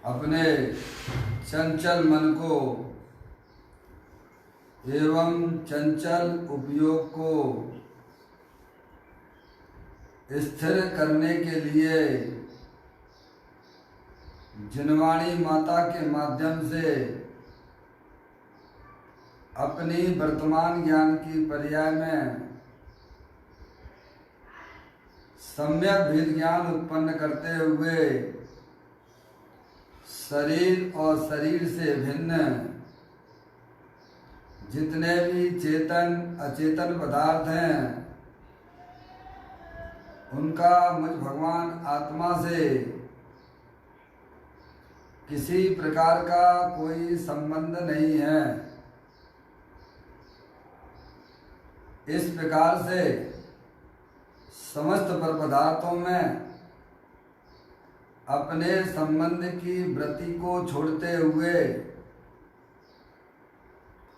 अपने चंचल मन को एवं चंचल उपयोग को स्थिर करने के लिए जिनवाणी माता के माध्यम से अपनी वर्तमान ज्ञान की पर्याय में सम्यक भेद ज्ञान उत्पन्न करते हुए शरीर और शरीर से भिन्न जितने भी चेतन अचेतन पदार्थ हैं उनका मुझ भगवान आत्मा से किसी प्रकार का कोई संबंध नहीं है। इस प्रकार से समस्त पर पदार्थों में अपने संबंध की वृत्ति को छोड़ते हुए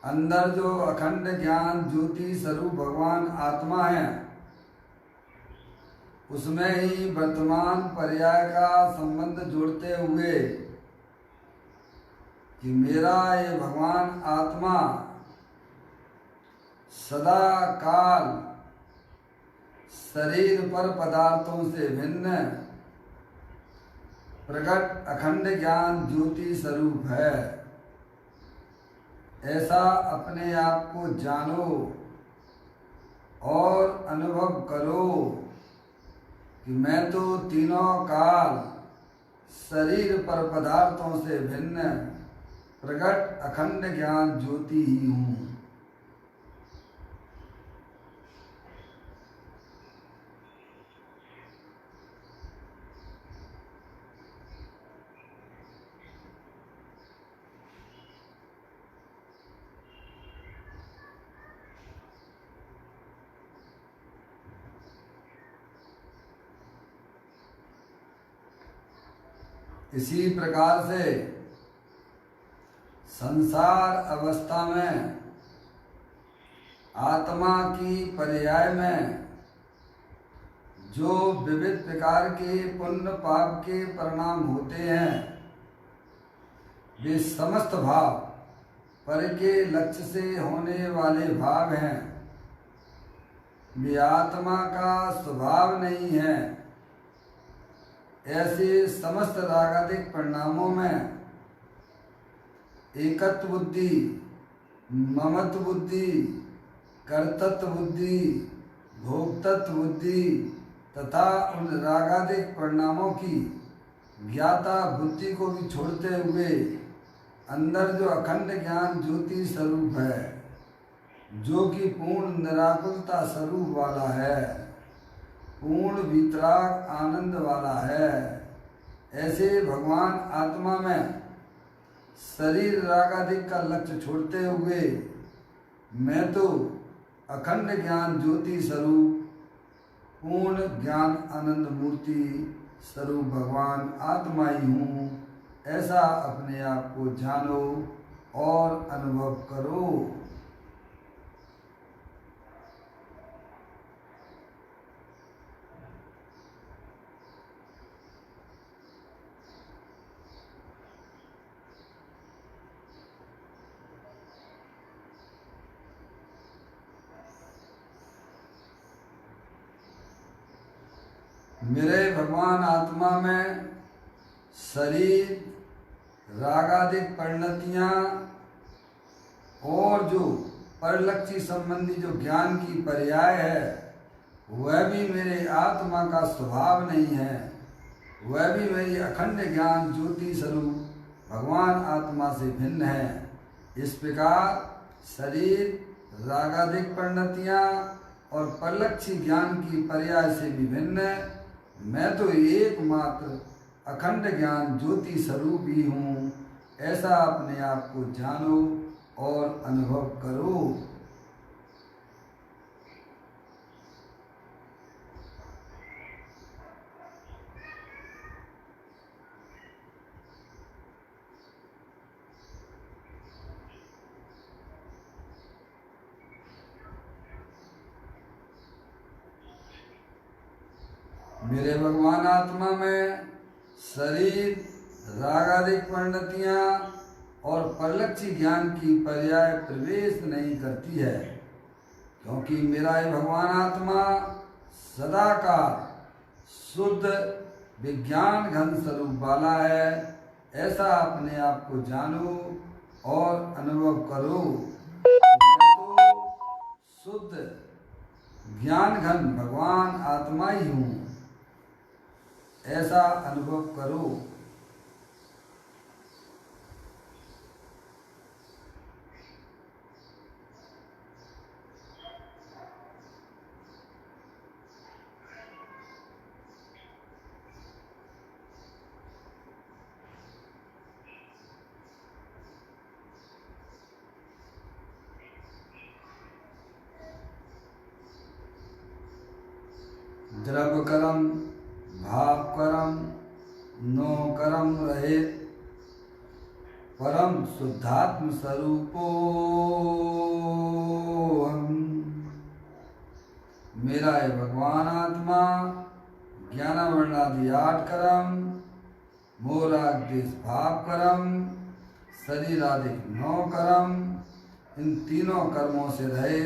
अंदर जो अखंड ज्ञान ज्योति स्वरूप भगवान आत्मा है उसमें ही वर्तमान पर्याय का संबंध जोड़ते हुए कि मेरा ये भगवान आत्मा सदा काल शरीर पर पदार्थों से भिन्न प्रकट अखंड ज्ञान ज्योति स्वरूप है। ऐसा अपने आप को जानो और अनुभव करो कि मैं तो तीनों काल शरीर पर पदार्थों से भिन्न प्रकट अखंड ज्ञान ज्योति ही हूँ। इसी प्रकार से संसार अवस्था में आत्मा की पर्याय में जो विविध प्रकार के पुण्य पाप के परिणाम होते हैं वे समस्त भाव पर के लक्ष्य से होने वाले भाव हैं। वे आत्मा का स्वभाव नहीं है। ऐसे समस्त रागादिक परिणामों में एकत्व बुद्धि, ममत्व बुद्धि, कर्तृत्व बुद्धि, भोक्तृत्व बुद्धि तथा उन रागादिक परिणामों की ज्ञाता बुद्धि को भी छोड़ते हुए अंदर जो अखंड ज्ञान ज्योति स्वरूप है जो कि पूर्ण निराकुलता स्वरूप वाला है, पूर्ण वितराग आनंद वाला है, ऐसे भगवान आत्मा में शरीर रागादिक का लक्ष्य छोड़ते हुए मैं तो अखंड ज्ञान ज्योति स्वरूप पूर्ण ज्ञान आनंद मूर्ति स्वरूप भगवान आत्मा ही हूँ। ऐसा अपने आप को जानो और अनुभव करो। मेरे भगवान आत्मा में शरीर रागादिक परिणतियाँ और जो परलक्षी संबंधी जो ज्ञान की पर्याय है वह भी मेरे आत्मा का स्वभाव नहीं है। वह भी मेरी अखंड ज्ञान ज्योति स्वरूप भगवान आत्मा से भिन्न है। इस प्रकार शरीर रागादिक परिणतियाँ और परलक्षी ज्ञान की पर्याय से भी भिन्न मैं तो एकमात्र अखंड ज्ञान ज्योति स्वरूप ही हूँ। ऐसा अपने आप को जानो और अनुभव करो। मेरे भगवान आत्मा में शरीर रागादिक परिणतियाँ और परलक्षी ज्ञान की पर्याय प्रवेश नहीं करती है, क्योंकि मेरा ये भगवान आत्मा सदा का शुद्ध विज्ञान घन स्वरूप वाला है। ऐसा अपने आप को जानो और अनुभव करो। मैं तो शुद्ध ज्ञान घन भगवान आत्मा ही हूँ, ऐसा अनुभव करो। द्रव्य कर्म भाव कर्म नो कर्म रहित परम शुद्धात्म स्वरूपो मेरा ये भगवान आत्मा ज्ञान वर्णादि 8 कर्म मोरादेश भाव कर्म शरीर आदि 9 कर्म, इन तीनों कर्मों से रहे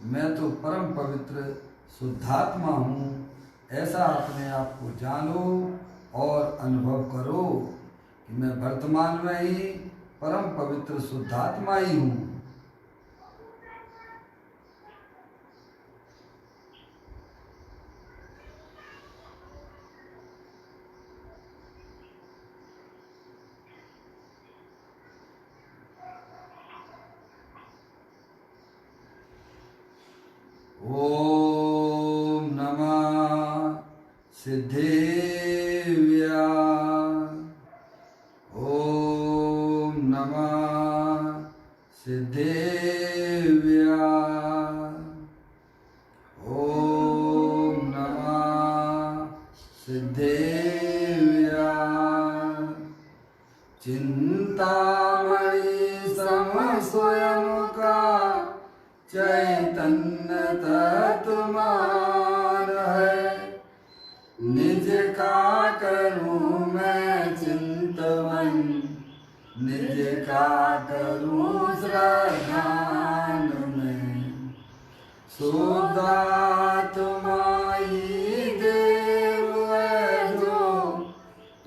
मैं तो परम पवित्र शुद्धात्मा हूँ। ऐसा अपने आप को जानो और अनुभव करो कि मैं वर्तमान में ही परम पवित्र शुद्धात्मा ही हूँ। ओम नमः सिद्धेव्या। ओम नमः सिद्धेव्या। ओम नमः सिद्धेव्या। चिंतामणि सम स्वयं का चैतन्य तत्वमान है, निज का करूं मैं चिंतवन, निज का करूं श्रद्धान में। शुद्धात्मा ही देव है जो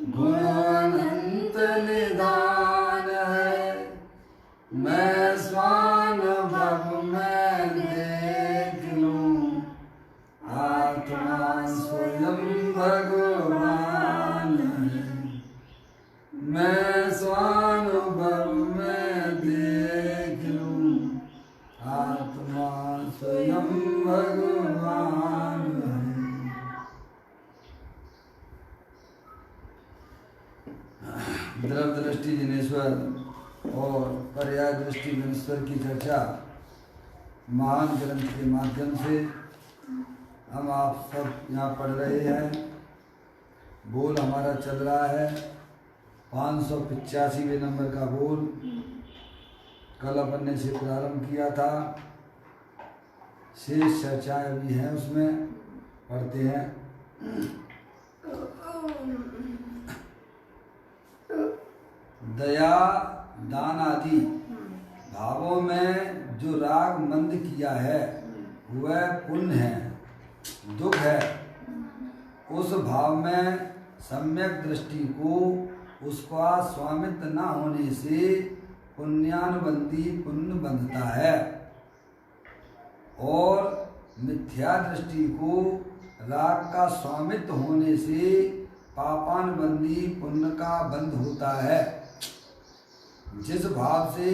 गुण अनंत निधान है, मैं स्वानुभव में देख लूं आत्मा स्वयं भगवान है। मैं स्वानुभव में देख लूं आत्मा स्वयं भगवान है। द्रव दृष्टि जिनेश्वर और पर्याय दृष्टि जिनेश्वर की चर्चा महान ग्रंथ के माध्यम से हम आप सब यहाँ पढ़ रहे हैं। बोल हमारा चल रहा है 585वें नंबर का बोल। कल अपन ने से प्रारंभ किया था, शेष चर्चाएं अभी हैं उसमें, पढ़ते हैं। दया दान आदि भावों में जो राग मंद किया है वह पुण्य है, दुख है। उस भाव में सम्यक दृष्टि को उसका स्वामित्व न होने से पुण्यानुबंधी पुण्य बंधता है, और मिथ्या दृष्टि को राग का स्वामित्व होने से पापानुबंधी पुण्य का बंध होता है। जिस भाव से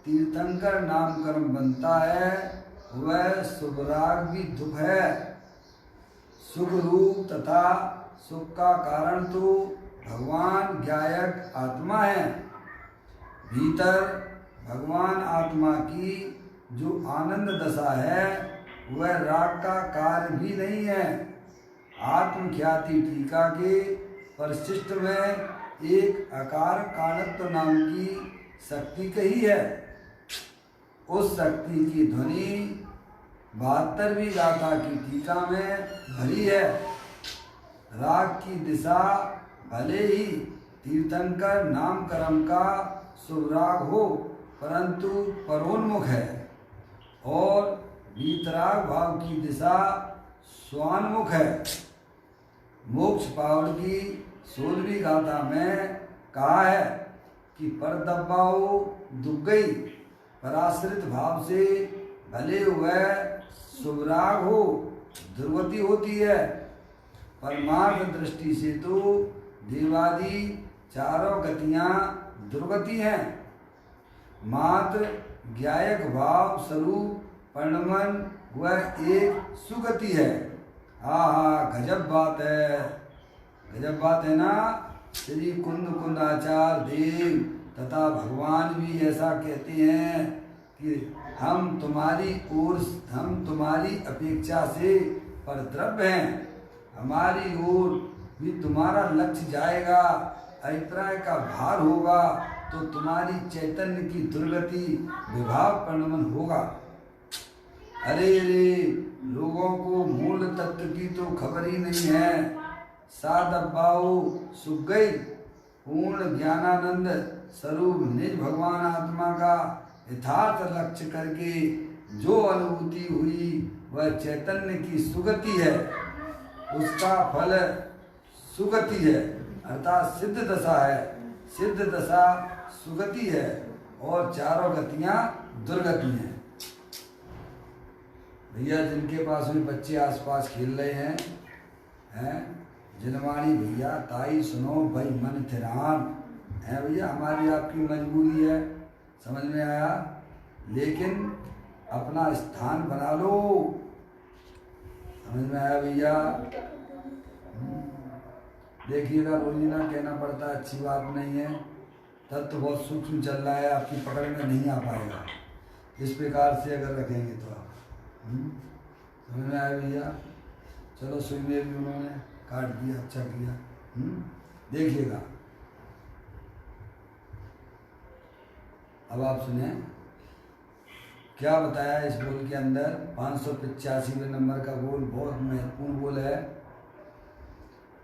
तीर्थंकर नाम कर्म बनता है वह शुभराग भी दुख है। सुख रूप तथा सुख का कारण तो भगवान ज्ञायक आत्मा है। भीतर भगवान आत्मा की जो आनंद दशा है वह राग का कार्य भी नहीं है। आत्मख्याति टीका के परिशिष्ट में एक अकार काणत्व नाम की शक्ति कही है। उस शक्ति की ध्वनि 72वीं गाथा की टीका में भरी है। राग की दिशा भले ही तीर्थंकर नाम कर्म का शुभराग हो, परंतु परोन्मुख है, और वीतराग भाव की दिशा स्वान्मुख है। मोक्ष पावड़ की 16वीं गाथा में कहा है कि पर दब्बाओ दुख गई, पराश्रित भाव से भले हुए शुभराग हो दुर्गति होती है। परमार्थ दृष्टि से तो देवादि चारों गतियां दुर्गति हैं। मात्र ज्ञायक भाव स्वरूप परिणमन वह एक सुगति है। गजब बात है, गजब बात है ना। श्री कुंद कुंदाचार्य देव तथा भगवान भी ऐसा कहते हैं कि हम तुम्हारी अपेक्षा से परद्रव्य हैं, हमारी ओर भी तुम्हारा लक्ष्य जाएगा, अभिप्राय का भार होगा तो तुम्हारी चैतन्य की दुर्गति विभाव परिणमन होगा। अरे लोगों को मूल तत्व की तो खबर ही नहीं है। सादब्बाओ सुख गई, पूर्ण ज्ञानानंद स्वरूप निज भगवान आत्मा का यथार्थ लक्ष्य करके जो अनुभूति हुई वह चैतन्य की सुगति है, उसका फल सुगति है, अर्थात सिद्ध दशा है। सिद्ध दशा सुगति है और चारों गतियां दुर्गति हैं। भैया जिनके पास में बच्चे आसपास खेल रहे हैं जिनवाणी भैया ताई सुनो भाई मन थिरान है। भैया हमारी आपकी मजबूरी है, समझ में आया, लेकिन अपना स्थान बना लो, समझ में आया भैया। देखिएगा रोजीना कहना पड़ता है, अच्छी बात नहीं है, तत्व बहुत सूक्ष्म चल रहा है, आपकी पकड़ में नहीं आ पाएगा। इस प्रकार से अगर रखेंगे तो आप समझ में आया भैया। चलो सुई में भी उन्होंने काट दिया, अच्छा किया। देखिएगा अब आप सुने क्या बताया इस बोल के अंदर। 585वें नंबर का बोल बहुत महत्वपूर्ण बोल है।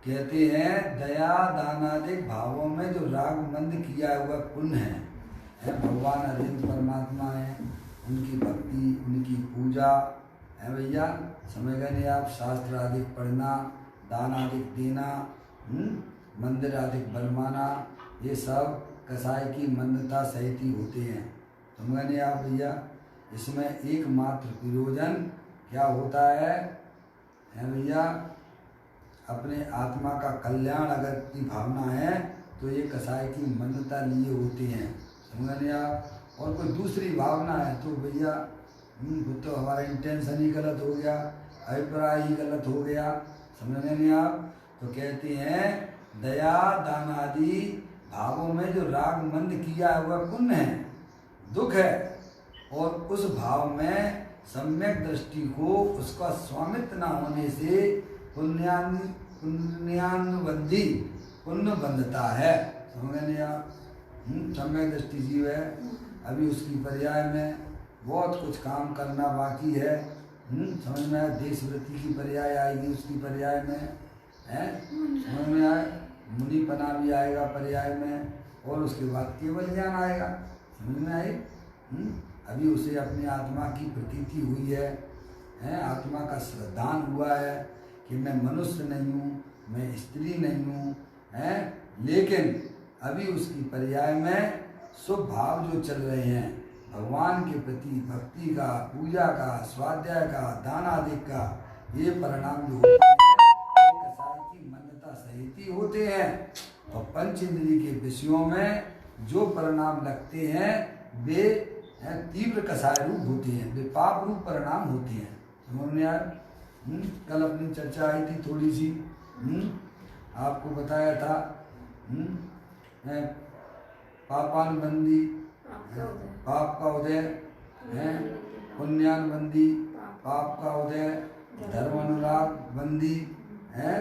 कहते हैं दया दानादिक भावों में जो राग मंद किया हुआ पुण्य है भगवान अधीन परमात्मा है, उनकी भक्ति उनकी पूजा है भैया। समझ गए नहीं आप। शास्त्र आदि पढ़ना, दान आदि देना, मंदिर आदि बनवाना, ये सब कसाई की मंदता सहित ही होते हैं। समझ गए नहीं आप भैया। इसमें एकमात्र प्रयोजन क्या होता है भैया, अपने आत्मा का कल्याण अगर की भावना है तो ये कसाई की मंदता लिए होते हैं। समझ गए आप। और कोई दूसरी भावना है तो भैया तो हमारा इंटेंशन ही गलत हो गया, अभिप्राय ही गलत हो गया। समझ नहीं आप। तो कहते हैं दया दान आदि भावों में जो राग मंद किया हुआ पुण्य है, दुख है, और उस भाव में सम्यक दृष्टि को उसका स्वामित्व न होने से पुण्यानुबंधी पुण्य बंधता है। समझ नहीं आप। सम्यक दृष्टि जीव है, अभी उसकी पर्याय में बहुत कुछ काम करना बाकी है। समझ में आया। देश वृत्ति की पर्याय आएगी उसकी पर्याय में है। समझ में आए। मुनिपना भी आएगा पर्याय में, और उसके बाद केवल ज्ञान आएगा। समझ में आए। अभी उसे अपनी आत्मा की प्रतीति हुई है, आत्मा का श्रद्धान हुआ है कि मैं मनुष्य नहीं हूँ, मैं स्त्री नहीं हूँ, लेकिन अभी उसकी पर्याय में शुभ भाव जो चल रहे हैं भगवान के प्रति भक्ति का, पूजा का, स्वाध्याय का, दान आदि का, ये परिणाम जो होते हैं कसाई की मंदता सहित ही होते हैं। और पंच इंद्रिय के विषयों में जो परिणाम लगते हैं वे तीव्र कसाय रूप होते हैं, वे पाप रूप परिणाम होते हैं। समझ में यार। कल अपनी चर्चा आई थी थोड़ी सी, आपको बताया था पापानुबंधी पाप का उदय है, पुण्यानुबंधी पाप का उदय, धर्मानुराग बंदी है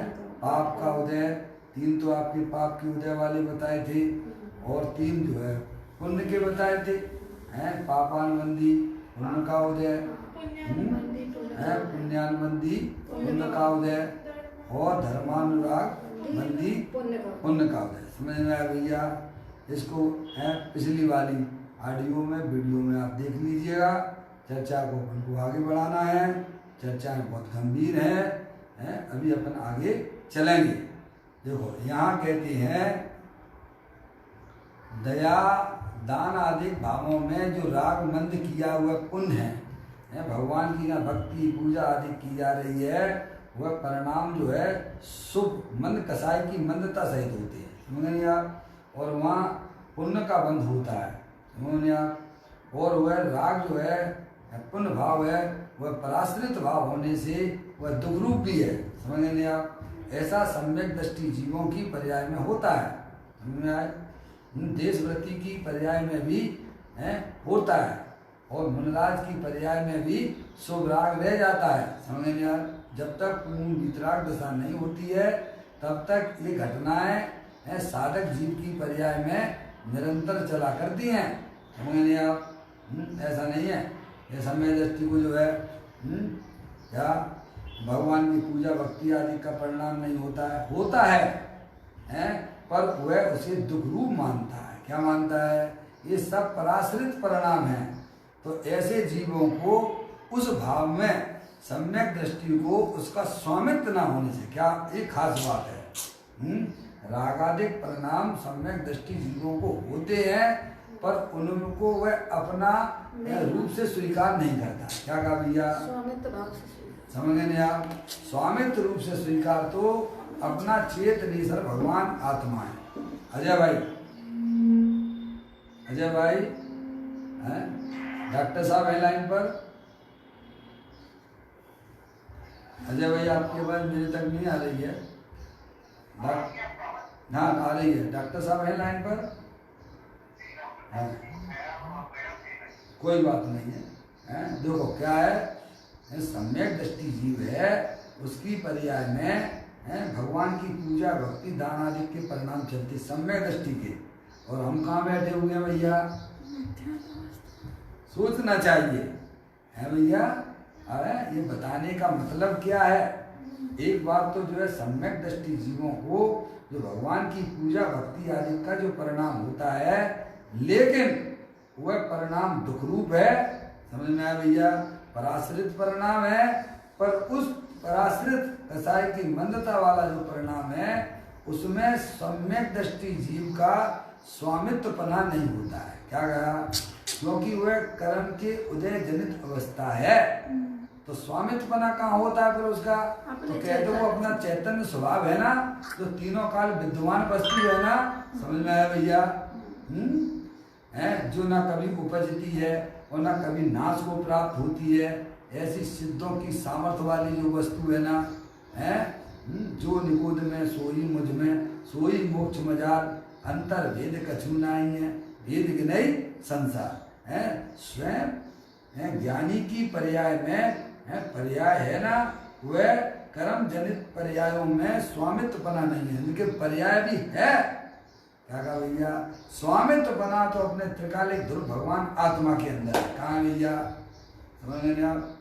पाप का उदय। 3 तो आपके पाप के उदय वाले बताए थे, और 3 जो है पुण्य के बताए थे। पापानुबंधी पुण्य का उदय, पुण्यानुबंधी पुण्य का उदय, और धर्मानुराग बंदी पुण्य का उदय। समझ में आया भैया? इसको है पिछली वाली ऑडियो में वीडियो में आप देख लीजिएगा। चर्चा को अपन को आगे बढ़ाना है, चर्चाएं बहुत गंभीर हैं, अभी अपन आगे चलेंगे। देखो यहाँ कहते हैं दया दान आदि भावों में जो राग मंद किया हुआ पुण्य है, भगवान की यहाँ भक्ति पूजा आदि की जा रही है, वह परिणाम जो है शुभ मंद कसाई की मंदता सहित होते हैं, समझ आप? और वहाँ पुण्य का बंध होता है, समझ आप? और वह राग जो है पुण्य भाव है, वह पराश्रित भाव होने से वह दुख रूप भी है, समझ आप? ऐसा सम्यक दृष्टि जीवों की पर्याय में होता है, समझ में आए? देशव्रति की पर्याय में भी होता है, और मुनराज की पर्याय में भी शुभ राग रह जाता है, समझ में यार? जब तक पूर्ण वितराग दशा नहीं होती है तब तक ये घटनाएं साधक जीव की पर्याय में निरंतर चला करती हैं, समझ में आप? ऐसा नहीं है ये समय दृष्टि को जो है या भगवान की पूजा भक्ति आदि का परिणाम नहीं होता है, पर वह उसे दुख रूप मानता है। क्या मानता है? ये सब पराश्रित परिणाम है। तो ऐसे जीवों को उस भाव में सम्यक दृष्टि को उसका स्वामित्व न होने से, क्या एक खास बात है, रागादिक परिणाम सम्यक दृष्टि जीवों को होते हैं, पर उनको वह अपना रूप से स्वीकार नहीं करता। क्या कहा भैया? स्वामित्व भाव से समझ नहीं आप? स्वामित्व रूप से स्वीकार तो अपना चेतनेश्वर भगवान आत्मा है। अजय भाई हैं? डॉक्टर साहब है लाइन पर? अजय भाई आपकी आवाज मेरे तक नहीं आ रही है। हाँ आ रही है। डॉक्टर साहब है लाइन पर? हाँ कोई बात नहीं है। देखो क्या है, सम्यक दृष्टि जीव है, उसकी पर्याय में भगवान की पूजा भक्ति दान आदि के परिणाम चलते सम्यक दृष्टि के। और हम कहाँ बैठे हुए हैं भैया? सोचना चाहिए है भैया। अरे ये बताने का मतलब क्या है? एक बात तो जो है सम्यक दृष्टि जीवों को जो भगवान की पूजा भक्ति आदि का जो परिणाम होता है, लेकिन वह परिणाम दुख रूप है, समझ में आया भैया? पराश्रित परिणाम है, पर उस पराश्रित कसाई की मंदता वाला जो परिणाम है उसमें सम्यक दृष्टि जीव का स्वामित्वपना नहीं होता है। क्या कहा? क्योंकि वह कर्म के उदय जनित अवस्था है, तो स्वामित्वपना कहाँ होता है फिर उसका? तो कहते वो अपना चैतन्य स्वभाव है ना, जो तीनों काल विद्यमान वस्तु है ना, समझ में आया भैया? जो ना कभी उपजती है और ना कभी नाश को प्राप्त होती है, ऐसी सिद्धों की सामर्थ्य वाली जो वस्तु है ना, जो निगूढ़ में सोई मुझ में सोई मोक्ष मजार, अंतर भेद कछु नहीं है, भेद के नहीं संसार है। स्वयं ज्ञानी की पर्याय में पर्याय है ना, वह कर्म जनित पर्यायों में स्वामित्वपना नहीं है, उनके पर्याय भी है। क्या कहा भैया? स्वामित्वपना तो अपने त्रिकालिक ध्रुव भगवान आत्मा के अंदर है। कहाँ भैया? समझ लेंगे आप?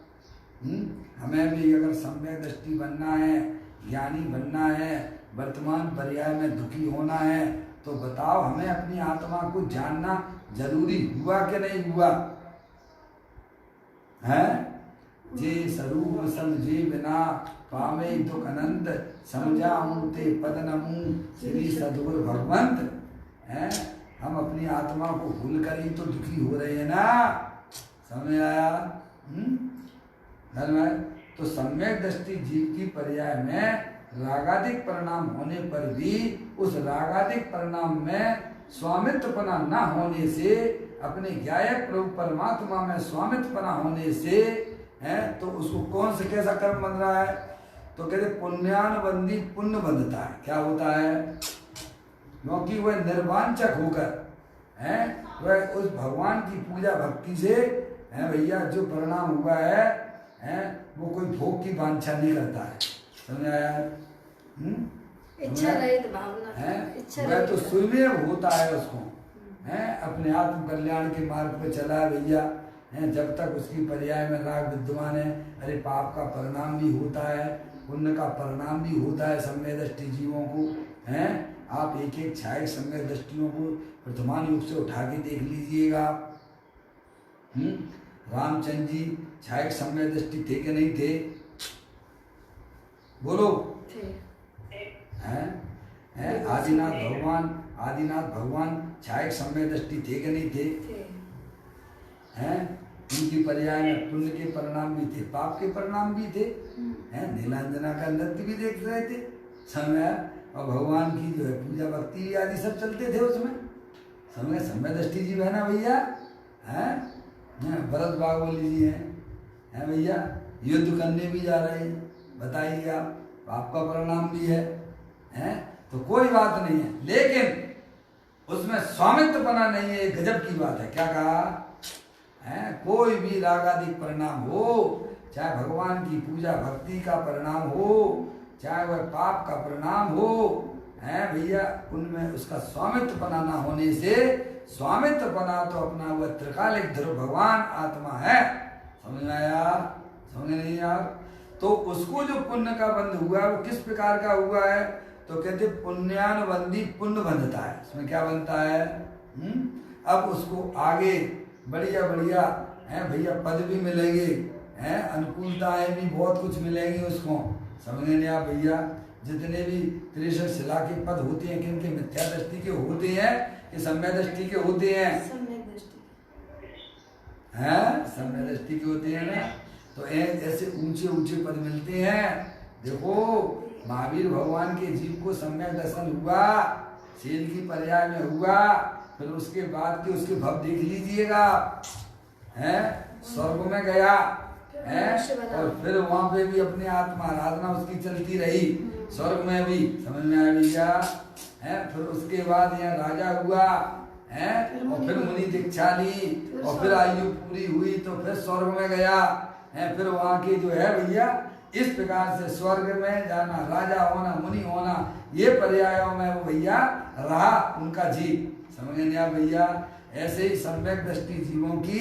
हमें भी अगर सम्यक दृष्टि बनना है, ज्ञानी बनना है, वर्तमान पर्याय में दुखी होना है, तो बताओ हमें अपनी आत्मा को जानना जरूरी हुआ कि नहीं हुआ है? जे स्वरूप समझे बिना पावे दुख अनंत, समझाऊं ते पद नमूं श्री सद्गुरु भगवंत है। हम अपनी आत्मा को भूल कर ही तो दुखी हो रहे हैं ना, समझ आया? तो सम्यक दृष्टि जीव की पर्याय में रागादिक परिणाम होने पर भी उस रागादिक परिणाम में स्वामित्वपना न होने से, अपने ज्ञायक प्रभु परमात्मा में स्वामित्वपना होने से तो उसको कौन से कैसा कर्म बन रहा है? तो कहते पुण्यानुबंधी पुण्य बंधता है। क्या होता है? क्योंकि वह निर्वांचक होकर वह उस भगवान की पूजा भक्ति से भैया जो परिणाम हुआ है वो कोई भोग की वांछा नहीं करता है। समझ आया? इच्छा रहित भावना है, वह तो स्वयं होता है उसको अपने आत्म कल्याण के मार्ग पे चला है भैया। जब तक उसकी पर्याय में राग विद्यमान है, अरे पाप का परिणाम भी होता है, पुण्य का परिणाम भी होता है सम्यक दृष्टि जीवों को आप एक एक छाया सम्यक दृष्टियों को वर्तमान युग से उठा के देख लीजिएगा। रामचंद्र जी छाया सम्यक दृष्टि थे कि नहीं थे? बोलो। हैं आदिनाथ भगवान छाया सम्यक दृष्टि थे कि नहीं थे? हैं उनकी पर्याय में पुण्य के परिणाम भी थे, पाप के परिणाम भी थे। हैं नीलांजना का नृत्य भी देख रहे थे समय, और भगवान की जो है पूजा भक्ति आदि सब चलते थे उसमें। समय सम्यक दृष्टि जी है ना भैया। हैं भरत बाग बोली जी हैं भैया, युद्ध करने भी जा रहे हैं, बताइए आप, पाप का परिणाम भी है। हैं तो कोई बात नहीं है, लेकिन उसमें स्वामित्वपना नहीं है, गजब की बात है। क्या कहा है? कोई भी रागादिक परिणाम हो, चाहे भगवान की पूजा भक्ति का परिणाम हो, चाहे वह पाप का परिणाम हो, है भैया, उनमें उसका स्वामित्वपना ना होने से, स्वामित्वपना तो अपना वह त्रिकालिक ध्रुव भगवान आत्मा है। समझ में आया? समझ नहीं यार? तो उसको जो पुण्य का बंध हुआ वो किस प्रकार का हुआ है? तो कहते पुण्यानुबंधी पुण्य बंधता है। इसमें क्या बनता है? अब उसको आगे बढ़िया बढ़िया है भैया पद भी मिलेंगे, हैं अनुकूलताएं भी बहुत कुछ मिलेंगी उसको। समझ नहीं आप भैया? जितने भी 63 शिला के पद होते हैं किनके? मिथ्या दृष्टि के होते हैं कि सम्यक दृष्टि के होते हैं? हैं सम्यक दृष्टि के होते हैं ना। तो ऐसे ऊंचे ऊंचे पद मिलते हैं। देखो महावीर भगवान के जीव को सम्यक दर्शन हुआ, शील की पर्याय में हुआ, फिर उसके बाद के उसके भव देख लीजिएगा। हैं स्वर्ग में गया है, और फिर वहां पे भी अपने आत्मा आराधना उसकी चलती रही, स्वर्ग में भी। समझ में आ गया है? फिर उसके बाद यहाँ राजा हुआ है, और फिर मुनि दीक्षा ली, और फिर आयु पूरी हुई तो फिर स्वर्ग में गया है। फिर वहाँ के जो है भैया इस प्रकार से स्वर्ग में जाना, राजा होना, मुनि होना, ये पर्यायों में वो भैया रहा उनका जीव। समझ नहीं आप भैया? ऐसे ही सम्यक दृष्टि जीवों की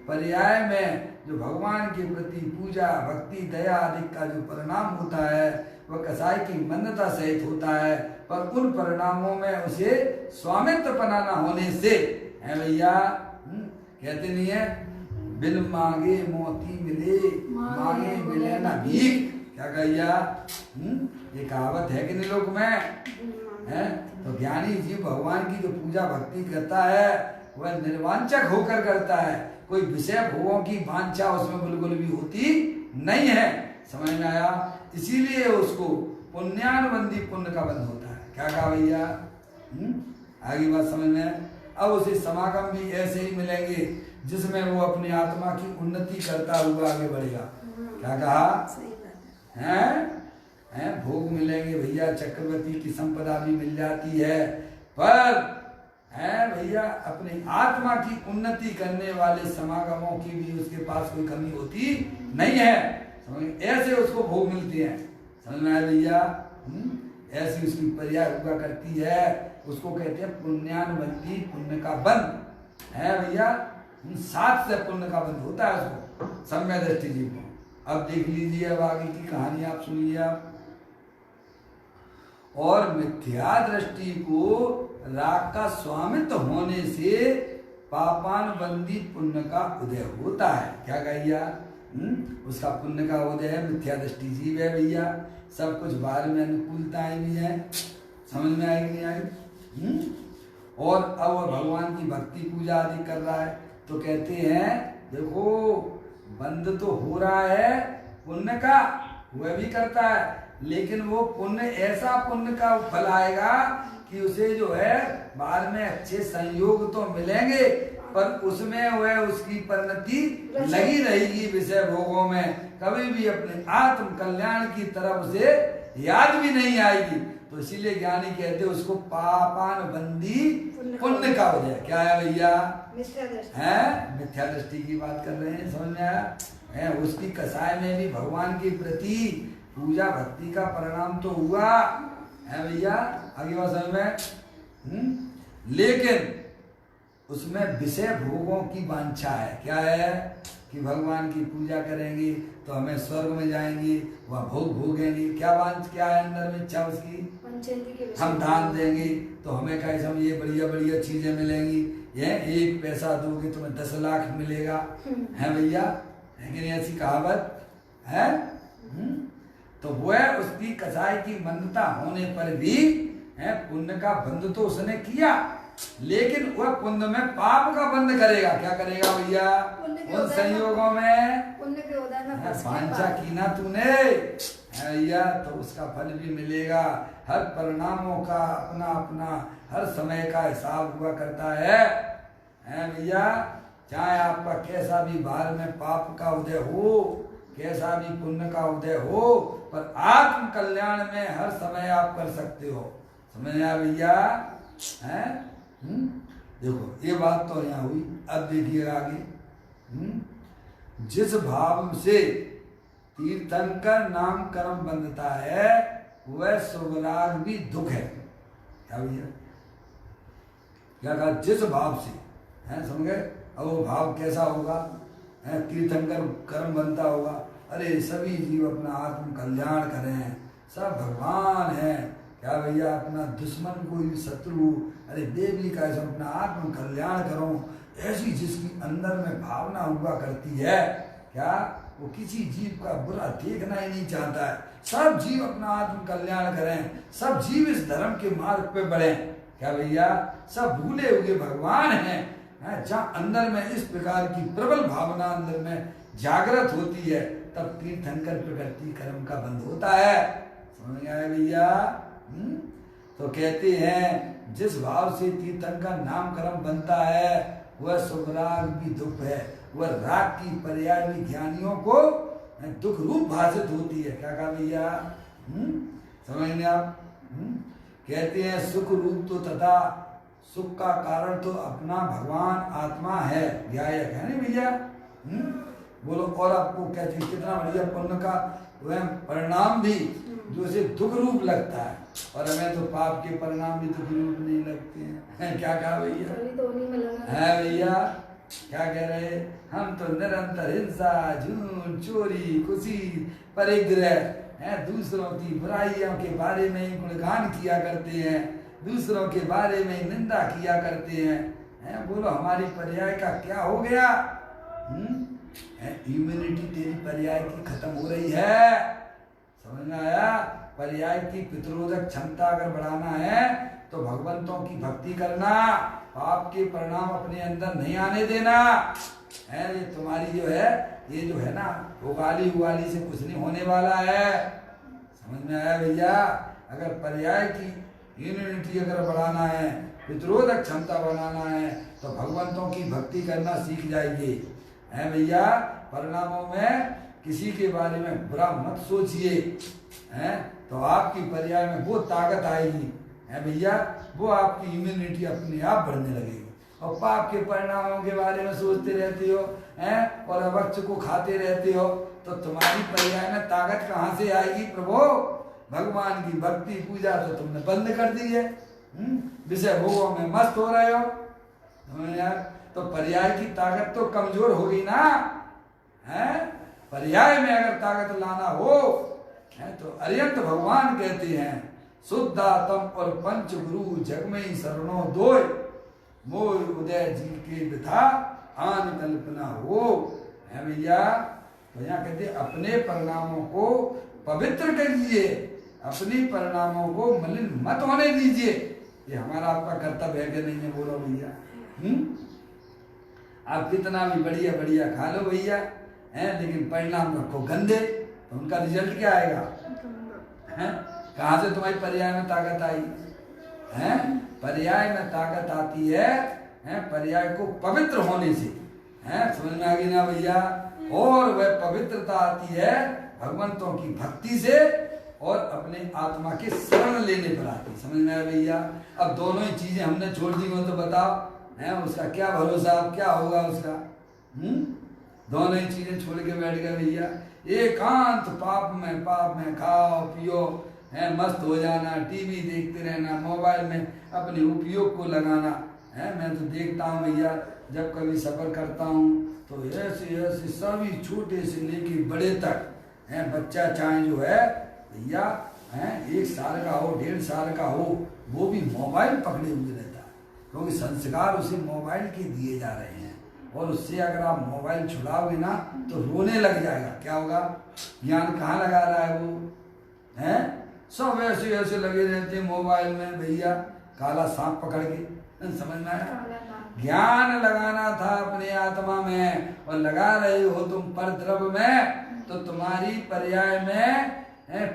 पर्याय में जो भगवान के प्रति पूजा भक्ति दया आदि का जो परिणाम होता है वह कसाई की मंदता सहित होता है, पर उन परिणामों में उसे स्वामित्वपना न होने से है भैया। कहते नहीं है बिन मांगे मोती मिले, मांगे मिले ना भीख। क्या कहिया? ये कहावत है कि नहीं लोक में? है तो ज्ञानी जीव भगवान की जो पूजा भक्ति करता है वह निर्वांचक होकर करता है, कोई विषय भोगों की वांछा उसमें बिल्कुल भी होती नहीं है। समझ में आया? इसीलिए उसको पुण्यानुबंधी पुण्य का बंध होता है। क्या कहा भैया? आगे बात समझ में। अब उसे समागम भी ऐसे ही मिलेंगे जिसमें वो अपनी आत्मा की उन्नति करता हुआ आगे बढ़ेगा। क्या कहा? हैं भोग मिलेंगे भैया, चक्रवर्ती की संपदा भी मिल जाती है, पर है भैया अपनी आत्मा की उन्नति करने वाले समागमों की भी उसके पास कोई कमी होती नहीं है। ऐसे उसको भोग मिलते हैं। समझ में आया भैया? ऐसी उसकी पर्याय हुआ करती है, उसको कहते हैं पुण्यानुबंधी पुण्य का बंध है भैया। साथ से पुण्य का बंध होता है उसको सम्यक दृष्टि जीव को। अब देख लीजिए, अब आगे की कहानी आप सुनिए आप। और मिथ्या दृष्टि को राग का स्वामित्व होने से पापानुबंधी पुण्य का उदय होता है। क्या कहिया? उसका पुण्य का उदय है, मिथ्या दृष्टि जीव है भैया। सब कुछ बाहर में अनुकूलताएं भी है। समझ में आएगी नहीं आएगी? और अब वह भगवान की भक्ति पूजा आदि कर रहा है तो कहते हैं देखो बंद तो हो रहा है पुण्य का, वह भी करता है, लेकिन वो पुण्य ऐसा पुण्य का फल आएगा कि उसे जो है बाद में अच्छे संयोग तो मिलेंगे, पर उसमें वह उसकी परिणति लगी रहेगी विषय भोगों में, कभी भी अपने आत्म कल्याण की तरफ उसे याद भी नहीं आएगी। तो इसीलिए ज्ञानी कहते उसको पापानुबंधी पुण्य का उदय। क्या है भैया? है मिथ्या दृष्टि की बात कर रहे हैं। समझ में आया? है उसकी कसाय में भी भगवान के प्रति पूजा भक्ति का परिणाम तो हुआ है भैया। आगे बात समझ में? लेकिन उसमें विषय भोगों की वांछा है। क्या है? कि भगवान की पूजा करेंगे तो हमें स्वर्ग में जाएंगे, वह भोग भोगेंगे। क्या वांछ, क्या है अंदर में इच्छा उसकी? पंचेंद्र के विषय हम दान देंगे तो हमें कैसे हम ये बढ़िया बढ़िया चीजें मिलेंगी। ये 1 पैसा दोगे तुम्हें 10 लाख मिलेगा, है भैया? है कि नहीं ऐसी कहावत है? तो वह उसकी कसाई की मान्यता होने पर भी है पुण्य का बंध तो उसने किया, लेकिन वह पुण्य में पाप का बंध करेगा। क्या करेगा भैया? उन संयोगों में पुण्य के उदय में वांछा की ना तूने भैया, तो उसका फल भी मिलेगा। हर परिणामों का अपना अपना हर समय का हिसाब हुआ करता है भैया। चाहे आपका कैसा भी बाहर में पाप का उदय हो, कैसा भी पुण्य का उदय हो, पर आत्म कल्याण में हर समय आप कर सकते हो। समझ आया भैया? हैं? देखो ये बात तो यहाँ हुई। अब देखिए आगे। जिस भाव से तीर्थंकर नाम कर्म बंधता है वह सुगराग भी दुख है। क्या भैया? क्या कहा? जिस भाव से, है समझ गए? अब वो भाव कैसा होगा? तीर्थंकर कर्म बनता होगा, अरे सभी जीव अपना आत्म कल्याण करें, सब भगवान है। क्या भैया? अपना दुश्मन कोई भी शत्रु, अरे देवी का ऐसा अपना आत्म कल्याण करो, ऐसी जिसकी अंदर में भावना हुआ करती है, क्या वो किसी जीव का बुरा देखना ही नहीं चाहता है। सब जीव अपना आत्म कल्याण करें, सब जीव इस धर्म के मार्ग पे बढ़े। क्या भैया? सब भूले हुए भगवान हैं। जहाँ अंदर में इस प्रकार की प्रबल भावना अंदर में जागृत होती है, तब तीर्थंकर प्रकृति कर्म का बंध होता है। समझ में आया भैया? तो कहते हैं जिस भाव से तीर्थंकर नाम कर्म बनता है वह सुगराग भी दुख है, वह राग की पर्याय भी ज्ञानियों को दुख रूप भाषित होती है। क्या कहा भैया? समझ में आप? कहते हैं सुख रूप तो तथा सुख का कारण तो अपना भगवान आत्मा है, ज्ञायक है नहीं भैया? बोलो। और आपको क्या चीज कितना बढ़िया पुण्य का वह परिणाम भी जो से दुख रूप लगता है, और हमें तो पाप के परिणाम भी दुख रूप नहीं लगते हैं। क्या कहा भैया? है भैया? क्या कह रहे? हम तो निरंतर हिंसा, झूठ, चोरी, खुशी, परिग्रह है, दूसरों की बुराइयों के बारे में ही गुणगान किया करते हैं, दूसरों के बारे में निंदा किया करते हैं। बोलो हमारी पर्याय का क्या हो गया? इम्यूनिटी तेरी पर्याय की खत्म हो रही है। समझ में आया? पर्याय की प्रतिरोधक क्षमता अगर बढ़ाना है तो भगवंतों की भक्ति करना, पाप के परिणाम अपने अंदर नहीं आने देना है। ये तुम्हारी जो है, ये जो है ना, उगाली उगाली से कुछ नहीं होने वाला है। समझ में आया भैया? अगर पर्याय की इम्यूनिटी अगर बढ़ाना है, प्रतिरोधक क्षमता बढ़ाना है, तो भगवंतों की भक्ति करना सीख जाइए। है भैया? परिणामों में किसी के बारे में बुरा मत सोचिए, हैं? तो आपकी पर्याय में वो ताकत आएगी, है भैया, वो आपकी इम्यूनिटी अपने आप बढ़ने लगेगी। और पाप के परिणामों के बारे में सोचते रहते हो, हैं? और अवक्ष को खाते रहते हो, तो तुम्हारी पर्याय में ताकत कहाँ से आएगी प्रभु? भगवान की भक्ति पूजा तो तुमने बंद कर दी है, विषय भोगों में मस्त हो रहे हो यार। तो पर्याय की ताकत तो कमजोर होगी ना, है? पर्याय में अगर ताकत लाना हो है तो अरियंत भगवान कहते हैं शुद्धातम और पंच गुरु जगमई शरणों दोय, मोय उदय जी के विधा आन कल्पना हो। है भैया? तो यहाँ कहते अपने परिणामों को पवित्र करिए, अपनी परिणामों को मलिन मत होने दीजिए। ये हमारा आपका कर्तव्य है कि नहीं है? बोलो भैया। आप कितना भी बढ़िया बढ़िया खा लो भैया, हैं, लेकिन परिणाम रखो गंदे, तो उनका रिजल्ट क्या आएगा? हैं? कहाँ से तुम्हारी पर्याय में ताकत आई? हैं? पर्याय में ताकत आती है, हैं, पर्याय को पवित्र होने से। हैं? समझ में आ गई ना भैया? और वह पवित्रता आती है भगवंतों की भक्ति से और अपने आत्मा के शरण लेने पर आती। समझ में आया भैया? अब दोनों ही चीजें हमने छोड़ दी हो तो बताओ, हैं, उसका क्या भरोसा? अब क्या होगा उसका? दोनों ही चीजें छोड़ के बैठ गए भैया। एकांत पाप में खाओ पियो, है, मस्त हो जाना, टीवी देखते रहना, मोबाइल में अपने उपयोग को लगाना। है, मैं तो देखता हूँ भैया, जब कभी सफ़र करता हूँ तो ऐसे ऐसे सभी छोटे से लेके बड़े तक हैं, बच्चा चाहे जो है भैया हैं 1 साल का हो 1.5 साल का हो, वो भी मोबाइल पकड़े हुए रहता है, क्योंकि संस्कार उसे मोबाइल के दिए जा रहे हैं। और उससे अगर आप मोबाइल छुड़ाओगे ना तो रोने लग जाएगा। क्या होगा? ज्ञान कहाँ लगा रहा है वो? हैं सब ऐसे ऐसे लगे रहते हैं मोबाइल में भैया, काला सांप पकड़ के। समझ में आया? ज्ञान लगाना था अपने आत्मा में और लगा रहे हो तुम पर द्रव्य में, तो तुम्हारी पर्याय में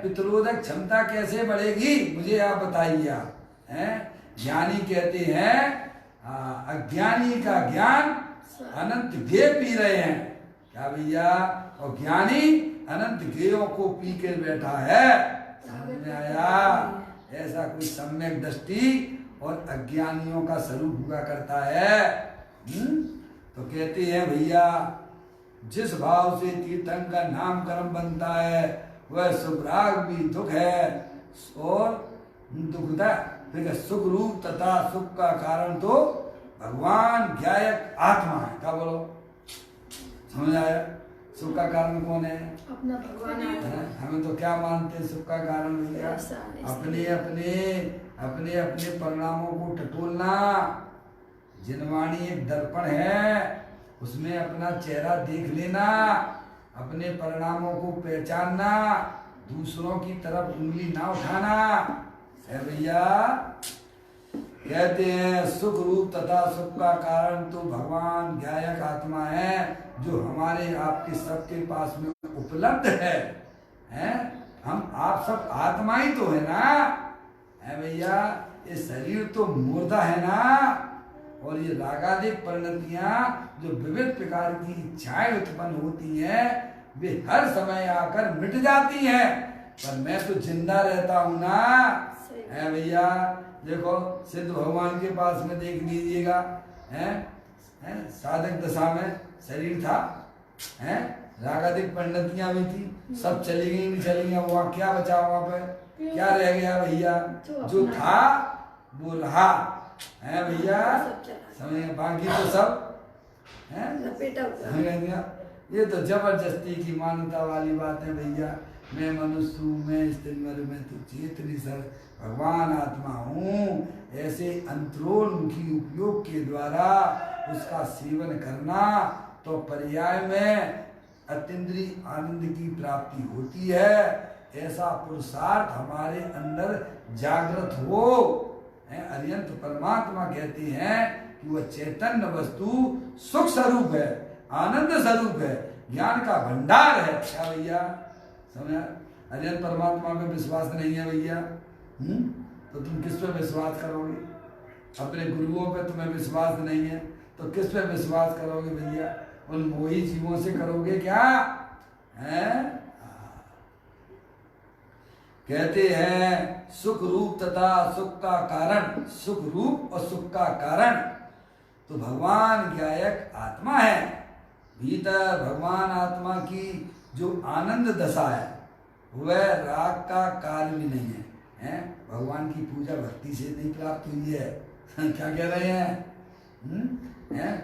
पितरोधक क्षमता कैसे बढ़ेगी? मुझे आप बताइए। ज्ञानी कहते हैं अज्ञानी का ज्ञान अनंत घे पी रहे हैं। क्या भैया? और ज्ञानी अनंत घेयों को पी के बैठा है। समझ में आया? ऐसा कोई सम्यक दृष्टि और अज्ञानियों का स्वरूप हुआ करता है। तो कहते हैं भैया जिस भाव से तीर्थंकर नाम कर्म बनता है वह सुख राग भी दुख है और दुखदा देखिए सुख रूप तथा सुख का कारण तो भगवान ज्ञायक आत्मा है। क्या बोलो? समझ आया? सुख का कारण कौन है? अपना भगवान है। हमें तो क्या मानते हैं सुख का कारण भैया? अपने अपने अपने अपने परिणामों को टटोलना। जिनवाणी एक दर्पण है, उसमें अपना चेहरा देख लेना, अपने परिणामों को पहचानना, दूसरों की तरफ उंगली ना उठाना है भैया। कहते हैं सुख रूप तथा सुख का कारण तो भगवान ज्ञायक आत्मा है, जो हमारे आपके सबके पास में उपलब्ध है? हम आप सब आत्मा ही तो है ना, है भैया? ये शरीर तो मुर्दा है ना, और ये रागादिक परिणतियां जो विविध प्रकार की इच्छाएं उत्पन्न होती हैं वे हर समय आकर मिट जाती हैं, पर मैं तो जिंदा रहता हूं ना, है भैया? देखो सिद्ध भगवान के पास में देख लीजिएगा, हैं साधक दशा में शरीर था, हैं रागादिक परिणतियां भी थी, सब चली गई नहीं चली गई, वहाँ क्या बचा? वहाँ पे क्या रह गया भैया? जो था वो रहा, है भैया? समझ? बाकी तो सब है। ये तो जबरदस्ती की मान्यता वाली बात है भैया। मैं मनुष्य हूँ, मैं स्त्री में तो चेतनी सर भगवान आत्मा हूँ। ऐसे अंतरोन्मुखी उपयोग के द्वारा उसका सेवन करना तो पर्याय में अतीन्द्रिय आनंद की प्राप्ति होती है। ऐसा पुरुषार्थ हमारे अंदर जागृत हो। अरिहंत परमात्मा कहते हैं कि वह चैतन्य वस्तु सुख स्वरूप है, आनंद स्वरूप है, ज्ञान का भंडार है। क्या भैया? समझा? अरिहंत परमात्मा पे विश्वास नहीं है भैया, तो तुम किस पे विश्वास करोगे? अपने गुरुओं पे तुम्हें विश्वास नहीं है तो किस पे विश्वास करोगे भैया? उन मोही जीवों से करोगे क्या? हैं? कहते हैं सुख रूप तथा सुख का कारण, सुख रूप और सुख का कारण तो भगवान ज्ञायक आत्मा है। भीतर भगवान आत्मा की जो आनंद दशा है वह राग का कार्य भी नहीं है, हैं? भगवान की पूजा भक्ति से नहीं प्राप्त हुई है। क्या कह रहे हैं?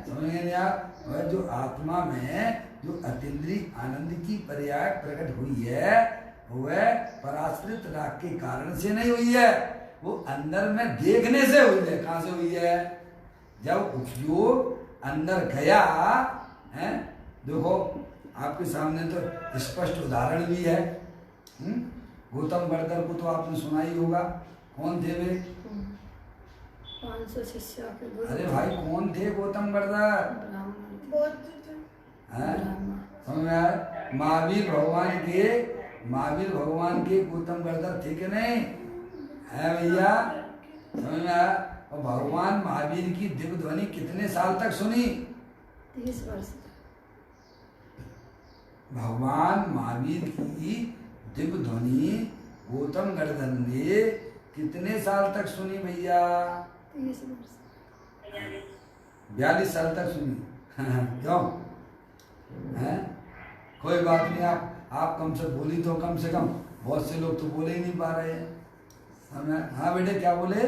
समझ गए आप? वह जो आत्मा में जो अतीन्द्रिय आनंद की पर्याय प्रकट हुई है वह पराश्रित राग के कारण से नहीं हुई है, वो अंदर में देखने से हुई है। कहाँ से हुई है? जब उपयोग अंदर गया है। देखो आपके सामने तो स्पष्ट उदाहरण भी है। गौतम बड़कर को तो आपने सुना ही होगा। कौन थे वे? 500 शिष्य के गुरु। अरे भाई कौन थे गौतम बड़कर? समझ में आया? महावीर भगवान के गौतम बड़कर थे कि नहीं? है भैया? समझ में आया? और भगवान महावीर की दिव्य ध्वनि कितने साल तक सुनी? 30 वर्ष। भगवान महावीर की दिव्य ध्वनि गौतम गर्दन ने कितने साल तक सुनी भैया? 30 वर्ष। 42 साल तक सुनी। क्यों? हैं? कोई बात नहीं, आप कम से बोली तो कम से कम, बहुत से लोग तो बोले ही नहीं पा रहे हैं। हाँ बेटे क्या बोले?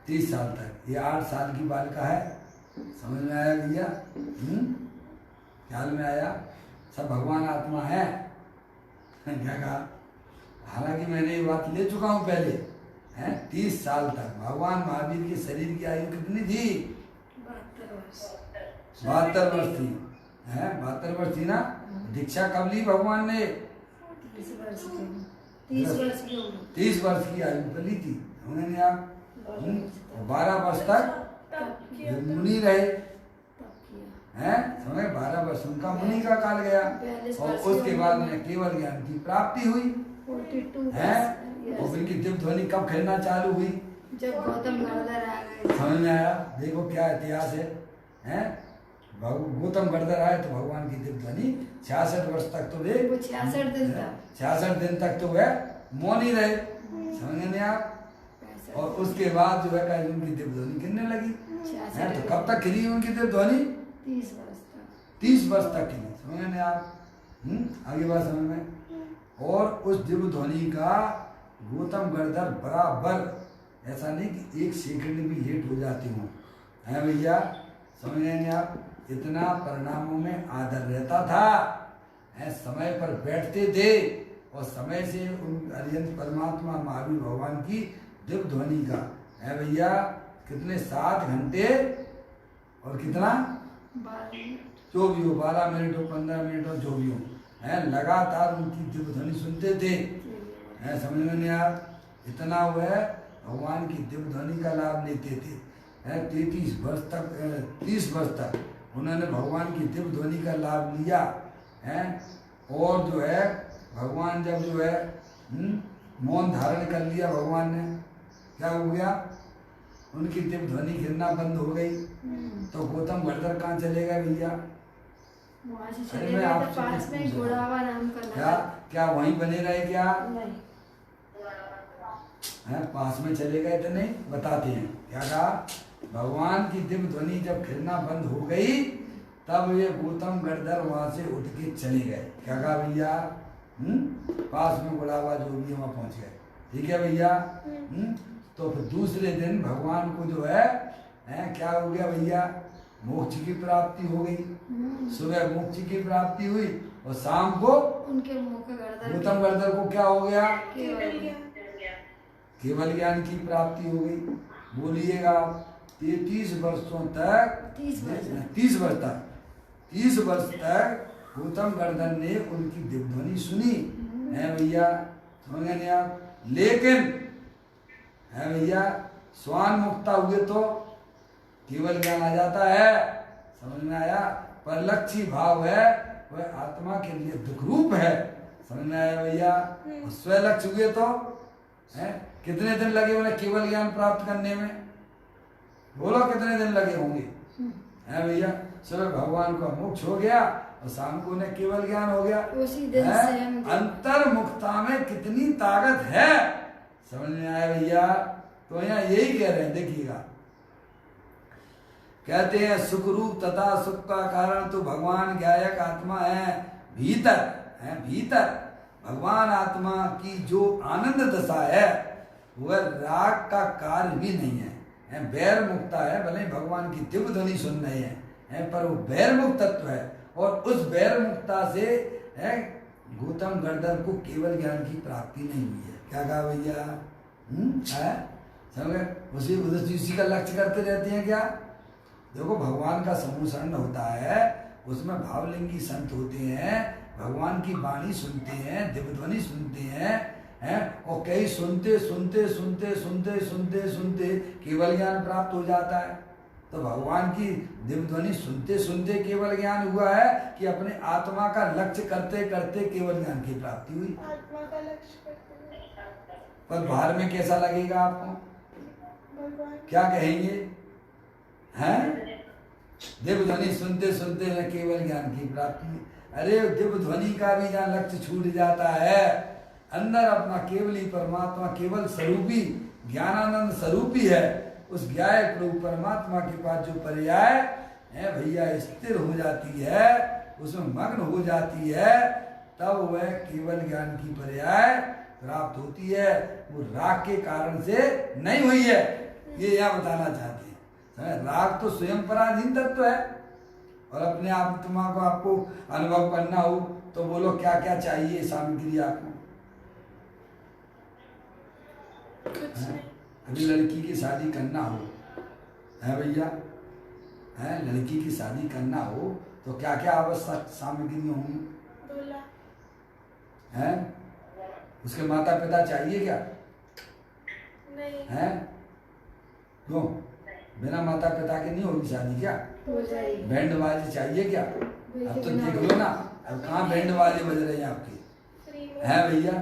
30 साल तक। ये 8 साल की बालिका है। समझ में आया भैया? ख्याल में आया? सब भगवान आत्मा है। क्या कहा? हालांकि मैंने ये बात ले चुका हूँ पहले, है 30 साल तक। भगवान महावीर के शरीर की आयु कितनी थी? 72 वर्ष। 72 वर्ष थी। है 72 वर्ष थी ना? दीक्षा कब ली भगवान ने? 30 वर्ष की 30 वर्ष की उम्र। 30 वर्ष की आयु पर ली थी। उन्होंने आप 12 वर्ष तक मुनि रहे तब किया। हैं। समझे? 12 वर्ष उनका मुनि का काल गया 42 और वर्ष उसके की बाद उम्र। में केवल ज्ञान की प्राप्ति हुई 42 है। वर्ष। और उनकी दिव्य ध्वनि कब खेलना चालू हुई? जब गौतम गर्दर आ गए। समझ में आया? देखो क्या इतिहास है, हैं? गौतम गर्दर आए तो भगवान की दिव्य ध्वनि 66 वर्ष तक तो वे वो 66 दिन तक। 66 दिन तक तो वह मौन ही रहे। समझ में आप? 65 और उसके बाद जो है कहीं उनकी दिव्य ध्वनि गिरने लगी। 66 हैं? तो कब तक खिली उनकी दिव्य ध्वनि? 30 वर्ष तक। 30 वर्ष तक खिली। समझ में आप? आगे बात समझ में? और उस दिव्य ध्वनि का गौतम गर्दर बराबर, ऐसा नहीं कि 1 सेकंड भी लेट हो जाती हूँ, है भैया? समझ में आप? इतना परिणामों में आदर रहता था, है समय पर बैठते थे और समय से उन अरिहंत परमात्मा महावीर भगवान की दिव्य ध्वनि का, है भैया, कितने 7 घंटे और कितना 12 मिनट। जो भी हो, 12 मिनट हो, 15 मिनट हो, जो भी हो, है लगातार उनकी दिव्य ध्वनि सुनते थे। है समझ में नहीं आप? इतना वह भगवान की दिव्य ध्वनि का लाभ लेते थे। है 33 वर्ष तक 30 वर्ष तक उन्होंने भगवान की दिव्य ध्वनि का लाभ लिया है। और जो है भगवान जब जो है मौन धारण कर लिया भगवान ने, क्या हो गया? उनकी दिव्य ध्वनि गिरना बंद हो गई। तो गौतम गर्दर कहाँ चले गए भैया? वहाँ से अरे चले मैं गए तो आपसे पास में पूछ रहा हूँ। घोड़ावा नाम का क्या नगर। क्या वहीं बने रहे क्या? नहीं। हैं पास में चले गए तो नहीं? बताते हैं क्या कहा? भगवान की दिव्य ध्वनि जब खिलना बंद हो गई तब ये गौतम गर्दर वहां से उठ के चले गए। क्या कहा भैया? पास में गुड़ावा जो भी है वहां पहुंच गए। ठीक है भैया? तो फिर दूसरे दिन भगवान को जो है क्या हो गया भैया? मोक्ष की प्राप्ति हो गई। सुबह मोक्ष की प्राप्ति हुई और शाम को उनके मुंह के गर्दन गौतम गर्दर को क्या हो गया? केवल केवल ज्ञान की प्राप्ति हो गई। बोलिएगा आप 33 वर्षों तक 30 वर्ष तक गौतम गर्दन ने उनकी दिव्य ध्वनि सुनी है भैया। समझ गए आप? लेकिन है भैया स्वान मुक्ता हुए तो केवल ज्ञान आ जाता है। समझ में आया? पर लक्ष्य भाव है वह आत्मा के लिए दुख रूप है। समझ में आया भैया? और स्वलक्ष्य हुए तो है कितने दिन लगे उन्हें केवल ज्ञान प्राप्त करने में? बोलो कितने दिन लगे होंगे? है भैया सुबह भगवान को मोक्ष हो गया और शाम को उन्हें केवल ज्ञान हो गया। उसी दिन से हम अंतर्मुक्ता में कितनी ताकत है। समझ में आया भैया? तो यहाँ यही कह रहे हैं, देखिएगा कहते हैं सुख रूप तथा सुख का कारण तो भगवान ज्ञायक आत्मा है भीतर, है भीतर। भगवान आत्मा की जो आनंद दशा है वह राग का कार्य भी नहीं है, बैर मुक्ता है। भले भगवान की दिव्य ध्वनि सुन रहे हैं पर वो बैर मुक्त तत्व है। और उस बैर मुक्ता से गौतम गर्दन को केवल ज्ञान की प्राप्ति नहीं हुई है। क्या कहा भैया? समझ उसी का लक्ष्य करते रहते हैं क्या? देखो भगवान का समूह शरण होता है, उसमें भावलिंगी संत होते हैं, भगवान की वाणी सुनते हैं, दिव्य ध्वनि सुनते हैं और कई सुनते सुनते सुनते सुनते सुनते सुनते केवल ज्ञान प्राप्त हो जाता है। तो भगवान की दिव्य ध्वनि सुनते सुनते केवल ज्ञान हुआ है कि अपने आत्मा का लक्ष्य करते करते केवल ज्ञान की प्राप्ति हुई। आत्मा का लक्ष्य करते पर बाहर में कैसा लगेगा आपको? भगवान क्या कहेंगे? हैं दिव्य ध्वनि सुनते सुनते न केवल ज्ञान की प्राप्ति। अरे दिव्य ध्वनि का भी जहाँ लक्ष्य छूट जाता है, अंदर अपना केवली परमात्मा केवल स्वरूपी ज्ञानानंद स्वरूपी है, उस ज्ञाय प्रभु परमात्मा के पास जो पर्याय है भैया स्थिर हो जाती है, उसमें मग्न हो जाती है, तब वह केवल ज्ञान की पर्याय प्राप्त होती है। वो राग के कारण से नहीं हुई है। ये यहाँ बताना चाहते हैं। समझे? राग तो स्वयं पराधीन तत्व है, और अपने आत्मा को आपको अनुभव करना हो तो बोलो क्या क्या चाहिए सामग्री आपको? कुछ हैं? नहीं। अभी लड़की की शादी करना हो है भैया, है लड़की की शादी करना हो तो क्या क्या आवश्यक सामग्री होंगी? दूल्हा। हैं? उसके माता पिता चाहिए क्या? नहीं। हैं? क्यों? बिना माता पिता के नहीं होगी शादी क्या? हो जाएगी। बैंड बाजे चाहिए क्या? अब तो देख लो ना, अब कहाँ बैंड बाजे बज रहे हैं आपके, फ्री में। हैं भैया?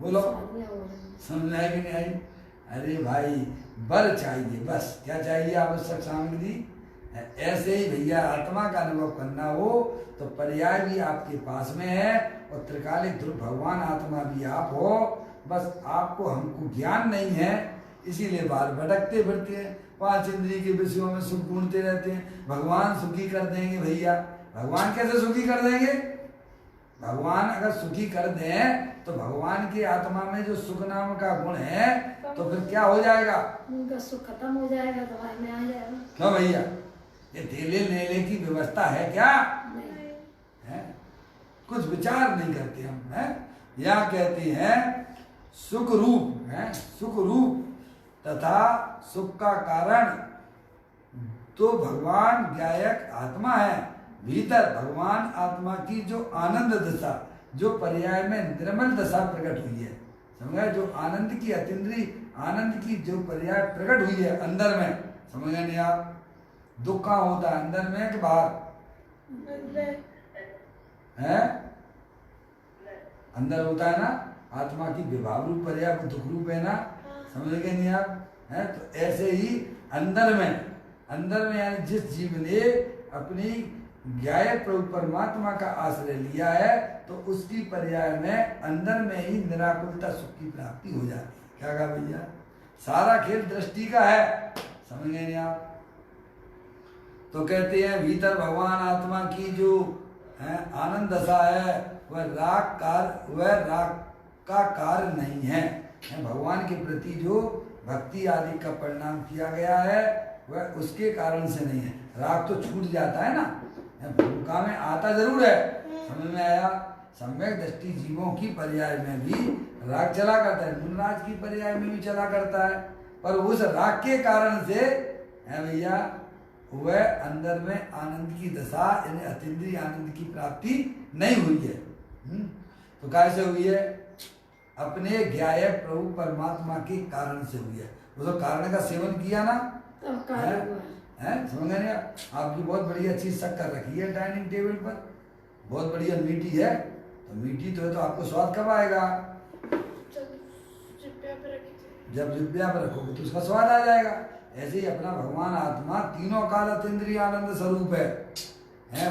बोलो, शादियाँ हो रही हैं। समझ में आई कि नहीं आई? अरे भाई बर चाहिए, बस क्या चाहिए आवश्यक सामग्री? ऐसे ही भैया आत्मा का अनुभव करना हो तो पर्याय भी आपके पास में है, और त्रिकालिक ध्रुव भगवान आत्मा भी आप हो, बस आपको हमको ज्ञान नहीं है, इसीलिए बार भटकते फिरते हैं, पांच इंद्रिय के विषयों में सुख ढूंढते रहते हैं। भगवान सुखी कर देंगे भैया, भगवान कैसे सुखी कर देंगे? भगवान अगर सुखी कर दें तो भगवान की आत्मा में जो सुख नाम का गुण है तो फिर क्या हो जाएगा? उनका सुख खत्म हो जाएगा, दवाई में आ जाएगा। क्यों भैया? ये धेले नेले की व्यवस्था है क्या? नहीं। है? कुछ विचार नहीं करते हम, हैं? यहाँ कहते हैं सुख रूप है, सुख रूप तथा सुख का कारण तो भगवान गायक आत्मा है। भीतर भगवान आत्मा की जो आनंद दशा, जो पर्याय में निर्मल दशा प्रकट हुई है, समझ गए? जो आनंद की अतीन्द्रिय आनंद की जो पर्याय प्रकट हुई है अंदर में, समझ गए नहीं आप? दुख कहाँ होता है, अंदर में कि बाहर अंदर। है? अंदर होता है ना, आत्मा की विभाव रूप पर्याय वो दुख रूप है ना, समझ गए नहीं आप? है तो ऐसे ही अंदर में यानी जिस जीव ने अपनी ज्ञाय प्रभु परमात्मा का आश्रय लिया है तो उसकी पर्याय में अंदर में ही निराकुलता सुख की प्राप्ति हो जाती है। क्या कहा भैया? सारा खेल दृष्टि का है, समझ गए नहीं आप? तो कहते हैं भीतर भगवान आत्मा की जो है आनंद दशा है वह राग का कार्य नहीं है। भगवान के प्रति जो भक्ति आदि का परिणाम किया गया है वह उसके कारण से नहीं है। राग तो छूट जाता है ना, भूमिका में आता जरूर है, समझ में आया? सम्यक दृष्टि जीवों की पर्याय में भी राग चला करता है, मुनराज की पर्याय में भी चला करता है, पर उस राग के कारण से है भैया वह अंदर में आनंद की दशा यानी अतीन्द्रिय आनंद की प्राप्ति नहीं हुई है। तो कैसे हुई है? अपने ज्ञाय प्रभु परमात्मा के कारण से हुई है। वो तो कारण का सेवन किया ना, तब कार्य हुआ है। समझ नहीं? आपकी बहुत बढ़िया चीज शक्कर रखी है डाइनिंग टेबल पर, बहुत बढ़िया मीठी है, तो मीठी तो है तो आपको स्वाद कब आएगा? जब जिब्या पर रखोगे तो उसका स्वाद आ जाएगा। ऐसे ही अपना भगवान आत्मा तीनों काल अतीन्द्रिय आनंद स्वरूप है,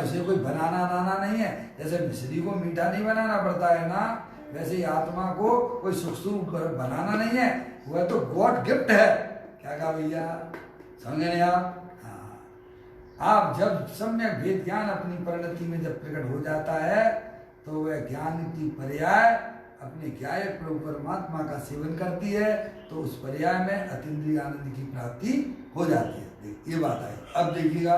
उसे कोई बनाना नाना नहीं है। जैसे मिश्री को मीठा नहीं बनाना पड़ता है ना, वैसे ही आत्मा को कोई सुख स्वरूप बनाना नहीं है, वह तो गॉड गिफ्ट है। क्या कहा भैया? समझे नहीं आप? आप जब सम्यक भेद ज्ञान अपनी परिणति में जब प्रकट हो जाता है तो वह ज्ञान की पर्याय अपने ज्ञाय प्रभु परमात्मा का सेवन करती है तो उस पर्याय में अतीन्द्रिय आनंद की प्राप्ति हो जाती है। ये बात आई। अब देखिएगा,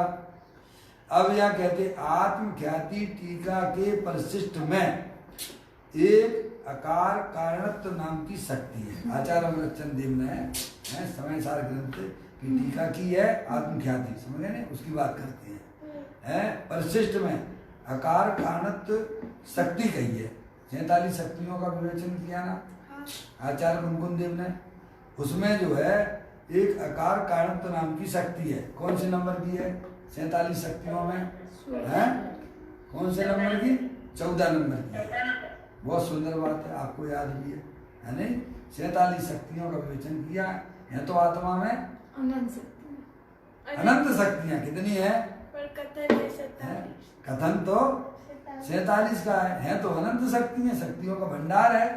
अब यह कहते आत्म ख्याति टीका के परिशिष्ट में एक अकार कारणत्व नाम की शक्ति है। आचार्य अमृतचंद देव ने समय सार ग्रंथ की टीका की है आत्मख्याति, समझ गए? उसकी बात करते हैं। परिशिष्ट में अकार कारणत्व शक्ति कही है। 47 शक्तियों का विवेचन किया ना आचार्य कुमकुंद देव ने, उसमें जो है एक अकार कारणत्व नाम की शक्ति है। कौन से नंबर की है 47 शक्तियों में? है कौन से नंबर की? 14 नंबर की है। बहुत सुंदर बात है, आपको याद भी है नहीं? 47 शक्तियों का विवेचन किया है। तो आत्मा में अनंत शक्तियां कितनी है? कथन तो 47 का है तो अनंत शक्तियां, शक्तियों का भंडार है,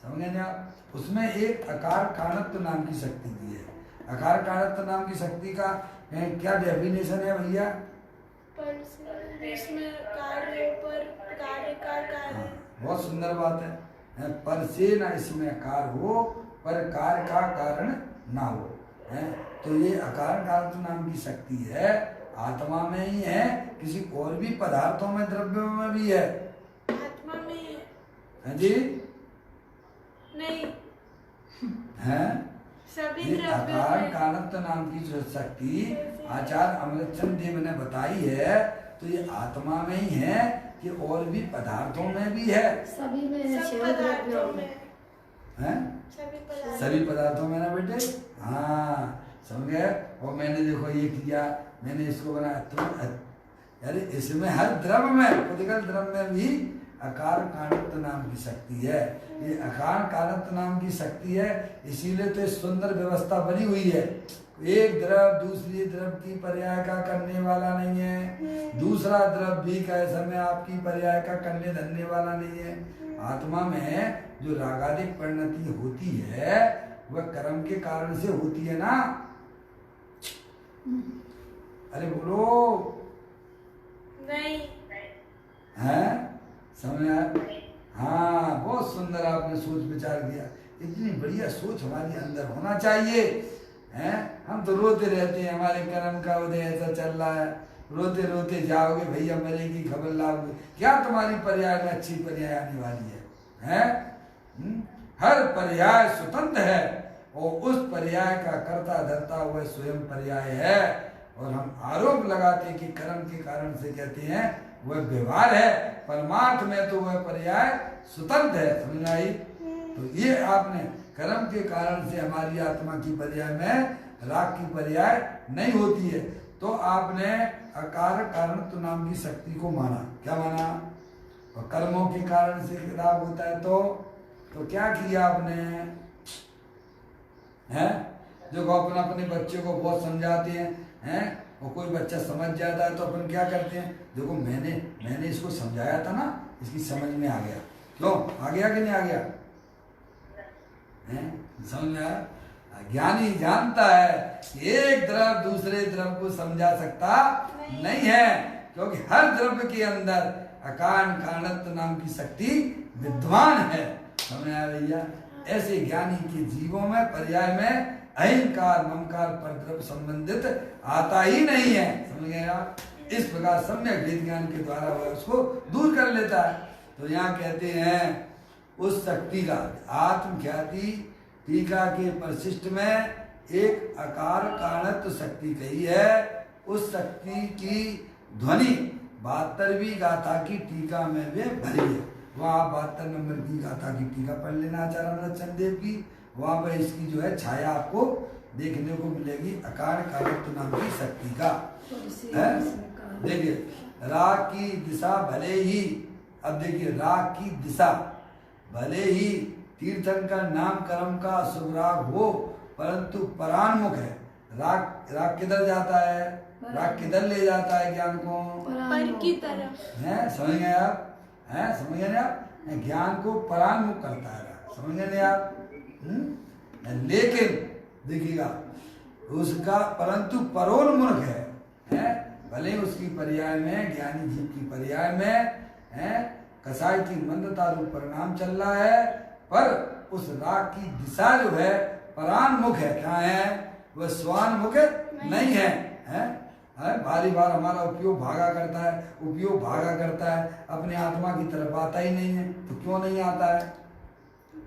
समझे ना आप? उसमें एक अकार कारणत्व नाम की शक्ति दी है। अकार कारणत्व नाम की शक्ति का क्या डेफिनेशन है भैया? बहुत सुंदर बात है। पर से न इसमें कार हो, पर कार्य का कारण ना हो, है तो ये अकारण कारणत्व नाम की शक्ति है, आत्मा में ही है, किसी और भी पदार्थों में, द्रव्यों में भी है? आत्मा में ही है। हाँ जी, नहीं, हैं? सभी ये द्रव्यों अकारण में। कारणत्व नाम की जो शक्ति आचार्य अमृतचंद देव ने बताई है, तो ये आत्मा में ही है कि और भी पदार्थों में भी है? सभी में है, सब छह पदार्थों द्रव्यों में। हैं? सभी पदार्थों में ना बेटे? हाँ, समझ गए। और मैंने देखो ये किया, मैंने इसको बनाया, तो अरे इसमें हर द्रव्य में, खुदिकल द्रव्य में भी अकार कारणत्व नाम की शक्ति है। ये अकार कारणत्व नाम की शक्ति है, इसीलिए तो सुंदर व्यवस्था बनी हुई है। एक द्रव दूसरी द्रव की पर्याय का करने वाला नहीं है, दूसरा द्रव भी कई समय आपकी पर्याय का करने धरने वाला नहीं है। आत्मा में जो रागादिक परिणति होती है वह कर्म के कारण से होती है ना? अरे बोलो। नहीं, हैं? समझ आया? हाँ, बहुत सुंदर आपने सोच विचार किया। इतनी बढ़िया सोच हमारे अंदर होना चाहिए। हैं? हम तो रोते रहते हैं, हमारे कर्म का उदय ऐसा चल रहा है, रोते रोते जाओगे भैया मरे की खबर लाओगे, क्या तुम्हारी पर्याय में अच्छी पर्याय आने वाली है? हैं? हर पर्याय स्वतंत्र है और उस पर्याय का कर्ता धर्ता हुआ स्वयं पर्याय है। और हम आरोप लगाते कि कर्म के कारण से कहते हैं वह व्यवहार है, परमार्थ में तो वह पर्याय स्वतंत्र है। समझ आई? तो ये आपने कर्म के कारण से हमारी आत्मा की पर्याय में राग की पर्याय नहीं होती है, तो आपने अकार कारणत्व नाम की शक्ति को माना। क्या माना? और कर्मों के कारण से राग होता है, तो क्या किया आपने? हैं? जो अपने अपने बच्चे को बहुत समझाते हैं, और कोई बच्चा समझ जाता है तो अपन क्या करते हैं, देखो मैंने इसको समझाया था ना, इसकी समझ में आ गया। क्यों आ गया कि नहीं आ गया? समझ में आया? ज्ञानी जानता है कि एक द्रव दूसरे द्रव को समझा सकता नहीं है, क्योंकि हर द्रव्य के अंदर अकारण कारणत्व नाम की शक्ति विद्वान है। समझ आया भैया? ऐसे ज्ञानी के जीवों में पर्याय में अहंकार ममकार पर द्रव्य संबंधित आता ही नहीं है। समझ गए आप? इस प्रकार सम्यक वेद ज्ञान के द्वारा वह उसको दूर कर लेता है। तो यहाँ कहते हैं उस शक्ति का आत्म ख्याति टीका के परिशिष्ट में एक अकार कारणत्व शक्ति कही है। उस शक्ति की ध्वनि 72वीं गाथा की टीका में वे भरी है। वहाँ 72 नंबर की गाथा की टीका पढ़ लेना आचार्य अमृतचंद देव की, वहाँ पर इसकी जो है छाया आपको देखने को मिलेगी, अकार कारणत्व नाम की शक्ति का है। देखिए राग की दिशा भले ही, अब देखिए राग की दिशा भले ही तीर्थंकर नाम कर्म का शुभ राग हो, परंतु परान्मुख है। राग किधर जाता है? राग किधर ले जाता है ज्ञान को? पर की तरफ। हैं? समझ गए आप? हैं? समझ गए आप? ज्ञान को परान्मुख करता है राग। समझ गए आप? लेकिन देखिएगा उसका परंतु परोन्मुख है, भले उसकी पर्याय में ज्ञानी जीव की पर्याय में कसाई की मंदता रूप परिणाम चल रहा है, पर उस राग की दिशा जो है परान्मुख है। क्या है? वह स्वान्मुख नहीं है, बारी बार हमारा उपयोग भागा करता है, अपने आत्मा की तरफ आता ही नहीं है। तो क्यों नहीं आता है?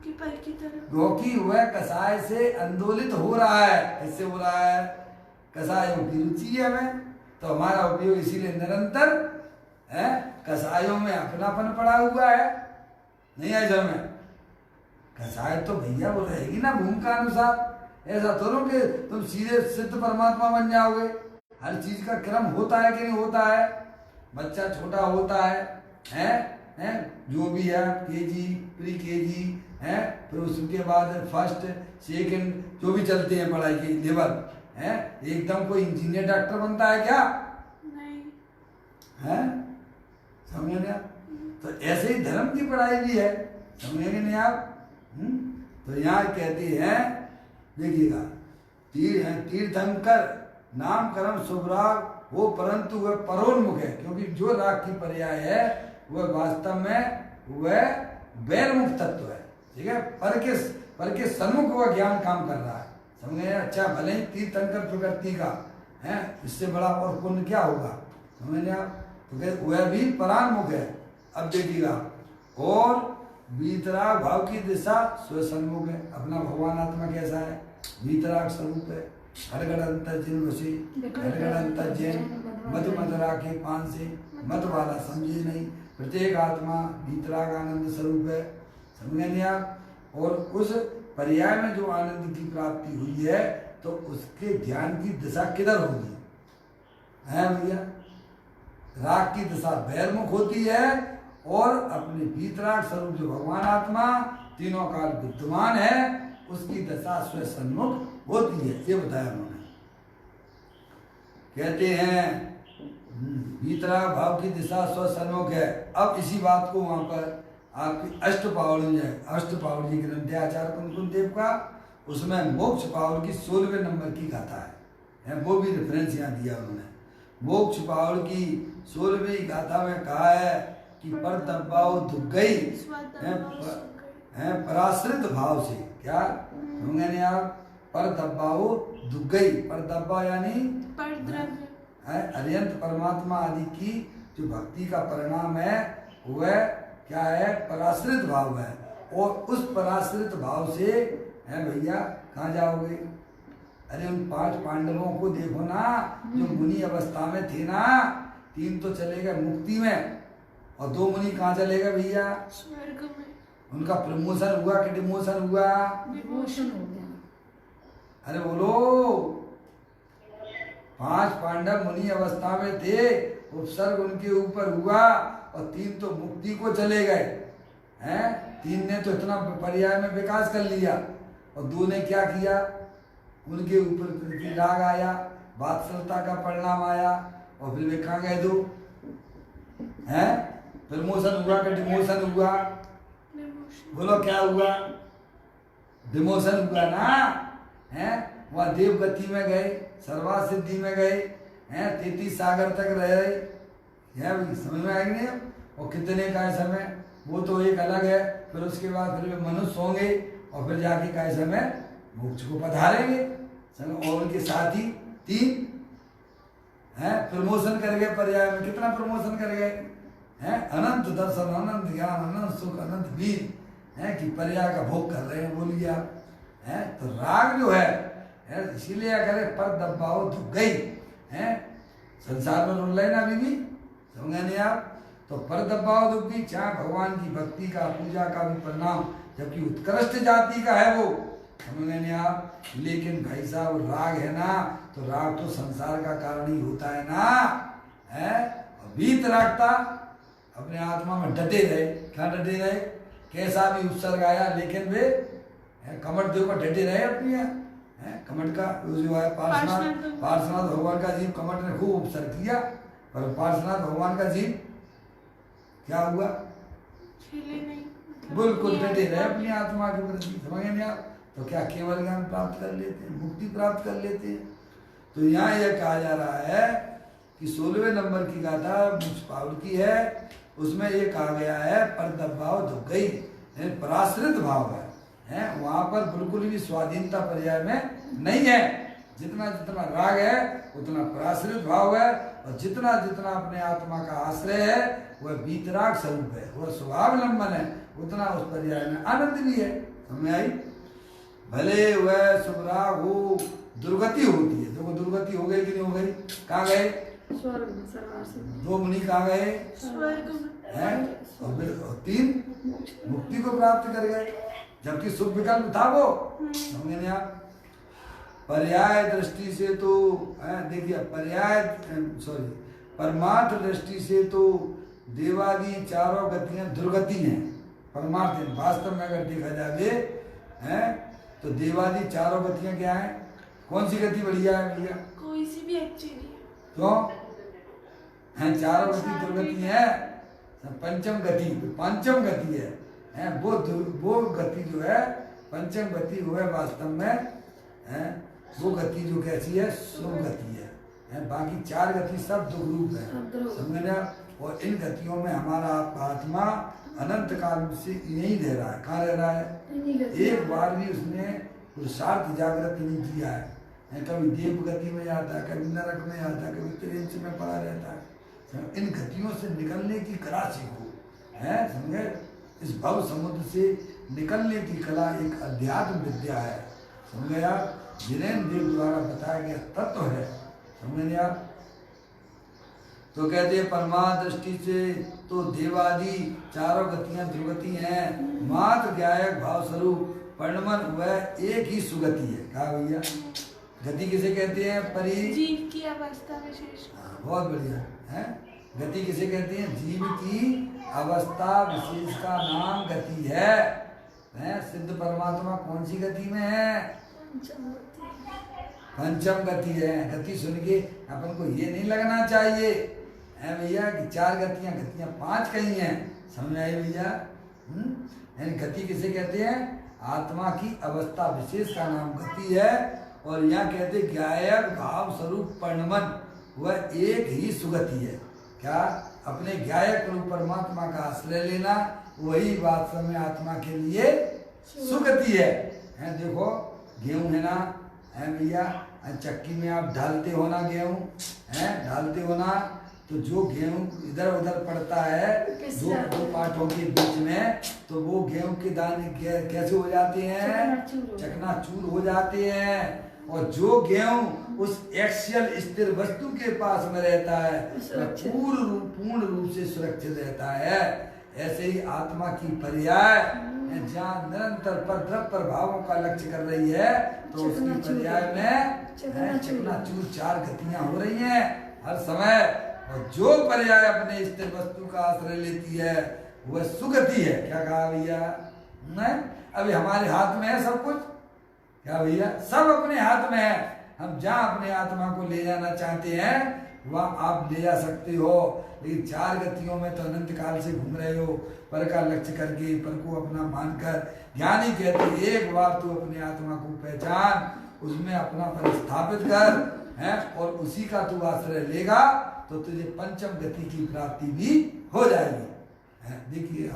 क्योंकि वह कसाय से आंदोलित हो रहा है। इससे हो रहा है कसायों की रुचि है हमें, तो हमारा उपयोग इसीलिए निरंतर है। कसायों में अपनापन पड़ा हुआ है, नहीं है जब में कसाय तो भैया वो रहेगी ना भूमिका अनुसार। ऐसा थोड़ा कि तुम सीधे सिद्ध परमात्मा बन जाओगे। हर चीज का क्रम होता है कि नहीं होता है? बच्चा छोटा होता है जो भी है केजी प्री केजी है, फिर उसके बाद फर्स्ट सेकंड जो भी चलते हैं पढ़ाई के लेवल है, एकदम कोई इंजीनियर डॉक्टर बनता है क्या? नहीं है। समझे आप? तो ऐसे ही धर्म की पढ़ाई भी है। समझेंगे नहीं आप? तो यहाँ कहते हैं देखिएगा तीर्थंकर नाम कर्म शुभ राग हो, परंतु वह परोन्मुख है, क्योंकि जो राग की पर्याय है वह वास्तव में वह वैरमुख तत्व है। ठीक है? पर के सन्मुख वह ज्ञान काम कर रहा है। समझ गए? अच्छा भले ही तीर्थंकर प्रकृति का है, इससे बड़ा और पुण्य क्या होगा? समझ गए आप? तो कहते वह भी परान्मुख है। अब देखिएगा, और वीतराग भाव की दिशा स्वसन्मुख है। अपना भगवान आत्मा कैसा है? वीतराग स्वरूप है। हरगढ़ अंतर जिन वसी, हरगढ़ अंतर जैन, मध मदरा के पान से मत वाला समझे नहीं। प्रत्येक आत्मा वीतराग आनंद स्वरूप है। समझ गए नहीं आप? और उस पर्याय में जो आनंद की प्राप्ति हुई है, तो उसके ध्यान की दिशा किधर होगी? है भैया, राग की दिशा बहिर्मुख होती है, और अपने वीतराग स्वरूप जो भगवान आत्मा तीनों काल विद्यमान है, उसकी दशा स्वसन्मुख होती है। ये बताया उन्होंने। कहते हैं वीतराग भाव की दिशा स्वसन्मुख है। अब इसी बात को वहां पर आपकी अष्टपावली है, अष्टपावली ग्रंथ है आचार्य कुंकुम देव का, उसमें मोक्ष पावल की 16वें नंबर की गाथा है। वो भी रेफरेंस यहाँ दिया उन्होंने। मोक्ष पावल की 16वीं गाथा में कहा है कि पर दब्बाओ दुख गई है पराश्रित भाव से। क्या होंगे नहीं आप? पर दब्बाओ दुख गई। पर दब्बा यानी अरियंत परमात्मा आदि की जो भक्ति का परिणाम है, वह क्या है? पराश्रित भाव है। और उस पराश्रित भाव से है भैया कहाँ जाओगे? अरे उन 5 पांडवों को देखो ना, जो मुनि अवस्था में थे ना, 3 तो चले गए मुक्ति में, और 2 मुनि कहाँ चले गए भैया? स्वर्ग में। उनका प्रमोशन हुआ कि डिमोशन हुआ? डिमोशन हो गया। अरे बोलो, 5 पांडव मुनि अवस्था में थे, उपसर्ग उनके ऊपर हुआ, और 3 तो मुक्ति को चले गए हैं। 3 ने तो इतना पर्याय में विकास कर लिया, और 2 ने क्या किया? उनके ऊपर प्रीति राग आया, वात्सलता का परिणाम आया, और फिर वे कहाँ गए? 2 हैं। प्रमोशन हुआ कि डिमोशन हुआ? बोलो क्या हुआ? डिमोशन हुआ ना। हैं, वहाँ देव गति में गए, सर्वा सिद्धि में गए हैं, 33 सागर तक रहे। समझ में आएगी नहीं? और कितने का समय, वो तो एक अलग है। फिर उसके बाद फिर वे मनुष्य होंगे, और फिर जाके का समय मोक्ष को पधारेंगे। और उनके साथ ही 3 हैं प्रमोशन कर गए पर्याय में। कितना प्रमोशन कर गए हैं? अनंत दर्शन, अनंत ज्ञान, अनंत सुख, अनंत वीर है कि पर्याय का भोग कर रहे हैं। बोलिए आप हैं। तो राग जो है इसीलिए करे पर दब्बाओ दुख गई है। संसार में रुल रहे ना अभी भी, समझे नहीं आप? तो पर दब्बाओ दुख भी, चाहे भगवान की भक्ति का पूजा का भी परिणाम, जबकि उत्कृष्ट जाति का है वो, समझे नहीं आप? लेकिन भाई साहब राग है ना, तो राग तो संसार का कारण ही होता है ना, है? वीत रागता अपने आत्मा में डटे रहे। क्या डटे रहे? कैसा भी उपसर्ग आया, लेकिन वे कमट देव पर डटे रहे अपनी। कमट का जो है पार्श्वनाथ भगवान का जीव, कमट ने खूब उपसर्ग किया, पर पार्श्वनाथ भगवान का जीव क्या हुआ? बिल्कुल डटे रहे अपनी आत्मा के प्रति। समझे नहीं आप? तो क्या केवल ज्ञान प्राप्त कर लेते हैं, मुक्ति प्राप्त कर लेते हैं? तो यहाँ यह कहा जा रहा है कि 16वें नंबर की गाथा मोक्ष पावल की है, उसमें ये कहा गया है पर दब्बाओ दुख गई, पराश्रित भाव है। वहां पर बिल्कुल भी स्वाधीनता पर्याय में नहीं है। जितना जितना राग है उतना पराश्रित भाव है, और जितना जितना अपने आत्मा का आश्रय है वह वीतराग स्वरूप है, वह स्वभावलंबन है, उतना उस पर्याय में आनंद भी है। समझ आई? भले वह शुभ राग हो, दुर्गति होती है। देखो दुर्गति हो गई कि नहीं हो गई? कहाँ गए? स्वर्ग में, सर्वासिद्धि। 2 मुनि कहाँ गए? स्वर्ग में। और 3 मुक्ति को प्राप्त कर गए, जबकि सुख विकल्प था वो। समझे नहीं आप? पर्याय दृष्टि से तो देखिए, पर्याय परमार्थ दृष्टि से तो देवादि चारों गतियां दुर्गति हैं। परमार्थ वास्तव में अगर देखा जाए तो देवादि चारों गतियां क्या है? कौन सी गति बढ़िया है भैया? कोई सी भी अच्छी नहीं है। क्यों? चारों गति दुर्गति है। पंचम गति, पंचम गति है वो गति जो है पंचम गति वो है वास्तव में वो गति जो कैसी है? शुभ गति है। बाकी 4 गति सब दुख रूप है। समझना? और इन गतियों में हमारा आत्मा अनंत काल से यही रह रहा है। कहाँ रह रहा है? एक बार भी उसने पुरुषार्थ जागृत नहीं किया है, कभी देव गति में आता है, कभी नरक में आता है, कभी त्रिंच में पड़ा रहता है। इन गतियों से निकलने की कला सीखो, है समझे। इस भव समुद्र से निकलने की कला एक अध्यात्म विद्या है, समझे यार। जिनेन्द्र देव द्वारा बताया गया तत्व है, समझे यार। तो कहते हैं परमा दृष्टि से तो देवादि चारों गतियां दुर्गति हैं, मात्र ज्ञायक भाव स्वरूप परिणमन वह एक ही सुगति है। कहा भैया, गति किसे कहते हैं? परि जीव की अवस्था विशेष। बहुत बढ़िया है। गति किसे कहते हैं? जीव की अवस्था विशेष का नाम गति है। सिद्ध परमात्मा कौन सी गति में है? पंचम गति है। गति सुन के अपन को ये नहीं लगना चाहिए है भैया कि चार गतियां पांच कहीं हैं, समझ आए भैया। यानी गति किसे कहते हैं? आत्मा की अवस्था विशेष का नाम गति है। और यहाँ कहते ज्ञायक भाव स्वरूप परिणमन वह एक ही सुगति है। क्या? अपने ज्ञायक रूप परमात्मा का आश्रय लेना, वही वास्तव में आत्मा के लिए सुगति है। देखो गेहूं है ना, है भैया, चक्की में आप डालते हो ना गेहूं, है डालते हो ना, तो जो गेहूं इधर उधर पड़ता है दो पार्टों के बीच में, तो वो गेहूं के दाने कैसे हो जाते हैं? चकनाचूर हो जाते हैं। और जो गेहूं उस एक्सियल स्थिर वस्तु के पास में रहता है वह पूर्ण रूप से सुरक्षित रहता है। ऐसे ही आत्मा की पर्याय जहाँ निरंतर पर प्रभावों का लक्ष्य कर रही है, तो उसकी पर्याय में चकनाचूर चार गतियां हो रही हैं हर समय। और जो पर्याय अपने स्थिर वस्तु का आश्रय लेती है वह सुगति है। क्या कहा भैया? अभी हमारे हाथ में है सब कुछ। क्या भैया? सब अपने हाथ में है। हम जहाँ अपने आत्मा को ले जाना चाहते हैं वहाँ आप ले जा सकते हो, लेकिन चार गतियों में तो अनंत काल से घूम रहे हो, पर का लक्ष्य करके, पर को अपना मानकर। ज्ञानी कहते एक बार तू अपने आत्मा को पहचान, उसमें अपना पर स्थापित कर, है, और उसी का तू आश्रय लेगा तो तुझे पंचम गति की प्राप्ति भी हो जाएगी। देखिए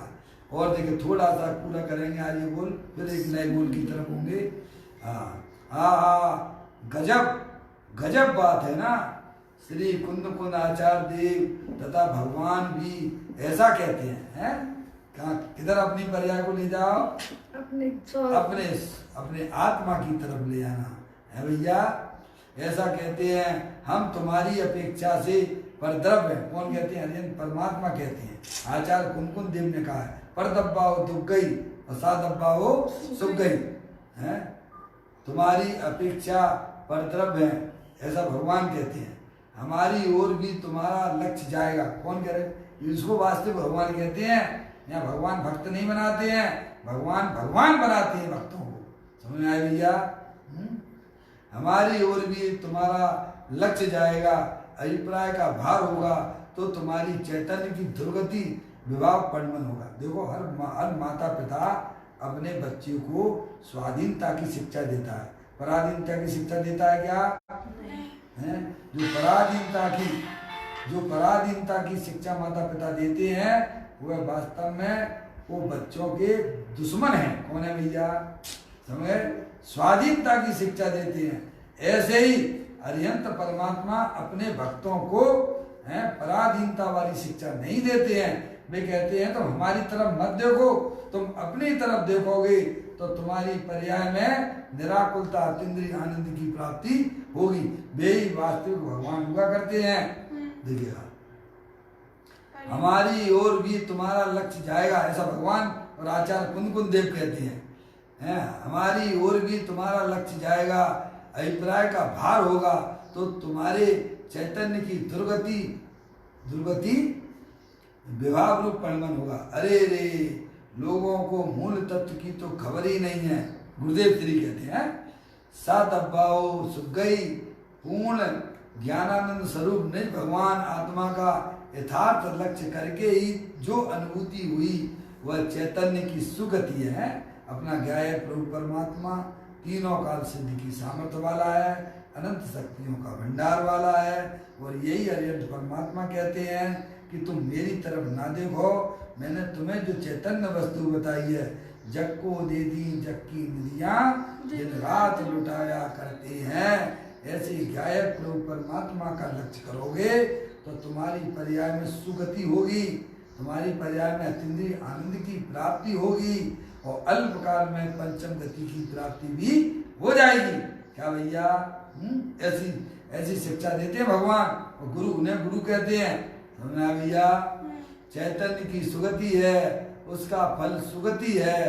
और देखिए थोड़ा सा पूरा करेंगे आज ये बोल, फिर एक नए बोल की तरफ होंगे। गजब बात है ना। श्री कुंद आचार्य देव तथा भगवान भी ऐसा कहते हैं। कहाँ किधर अपनी पर्याय को ले जाओ? अपने आत्मा की तरफ ले आना है भैया। ऐसा कहते हैं हम तुम्हारी अपेक्षा से परद्रव्य है। कौन कहते हैं? हरिजन परमात्मा कहते हैं। आचार्य कुंद देव ने कहा है परदब्बा हो दुख गई और सादब्बा हो सुख गई है। तुम्हारी अपेक्षा परद्रव्य है, ऐसा भगवान कहते हैं। हमारी ओर भी तुम्हारा लक्ष्य जाएगा। कौन कह रहे? इसको वास्तविक भगवान कहते हैं। यहाँ भगवान भक्त नहीं बनाते हैं, भगवान बनाते हैं भक्तों को। समझ में आए भैया? हमारी ओर भी तुम्हारा लक्ष्य जाएगा, अभिप्राय का भार होगा तो तुम्हारी चैतन्य की दुर्गति विभाव परिणमन होगा। देखो हर माता पिता अपने बच्चे को स्वाधीनता की शिक्षा देता है, पराधीनता की शिक्षा देता है क्या? है? जो पराधीनता की शिक्षा माता पिता देते हैं वह वास्तव में वो बच्चों के दुश्मन हैं। कौन है भैया? समझे? स्वाधीनता की शिक्षा देते हैं। ऐसे ही अरिहंत परमात्मा अपने भक्तों को पराधीनता वाली शिक्षा नहीं देते हैं। वे कहते हैं तुम हमारी तरफ मत देखो, तुम अपनी तरफ देखोगे तो तुम्हारी पर्याय में निराकुलता अतीन्द्रिय आनंद की प्राप्ति होगी। वे ही वास्तविक भगवान हुआ करते हैं। देखिएगा हमारी ओर भी तुम्हारा लक्ष्य जाएगा, ऐसा भगवान और आचार्य कुंद देव कहते हैं। हमारी ओर भी तुम्हारा लक्ष्य जाएगा, अभिप्राय का भार होगा तो तुम्हारे चैतन्य की दुर्गति विभाव रूप परिणमन होगा। अरे रे लोगों को मूल तत्व की तो खबर ही नहीं है। गुरुदेव श्री कहते हैं सात अब्बाओ सुख गई पूर्ण ज्ञानानंद स्वरूप निज भगवान आत्मा का यथार्थ लक्ष्य करके ही जो अनुभूति हुई वह चैतन्य की सुगति है। अपना ज्ञाय प्रभु परमात्मा तीनों काल सिद्धि की सामर्थ्य वाला है, अनंत शक्तियों का भंडार वाला है। और यही अरिहंत परमात्मा कहते हैं कि तुम मेरी तरफ ना देखो, मैंने तुम्हें जो चैतन्य वस्तु बताई है जग को दे दी जग की निधियां दिन रात लुटाया करते हैं। ऐसे गायक प्रभु परमात्मा का लक्ष्य करोगे तो तुम्हारी पर्याय में सुगति होगी, तुम्हारी पर्याय में अतीन्द्रिय आनंद की प्राप्ति होगी और अल्पकाल में पंचम गति की प्राप्ति भी हो जाएगी। क्या भैया? ऐसी ऐसी शिक्षा देते हैं भगवान और गुरु, उन्हें गुरु कहते हैं। समझा भैया? चैतन्य की सुगति है, उसका फल सुगति है,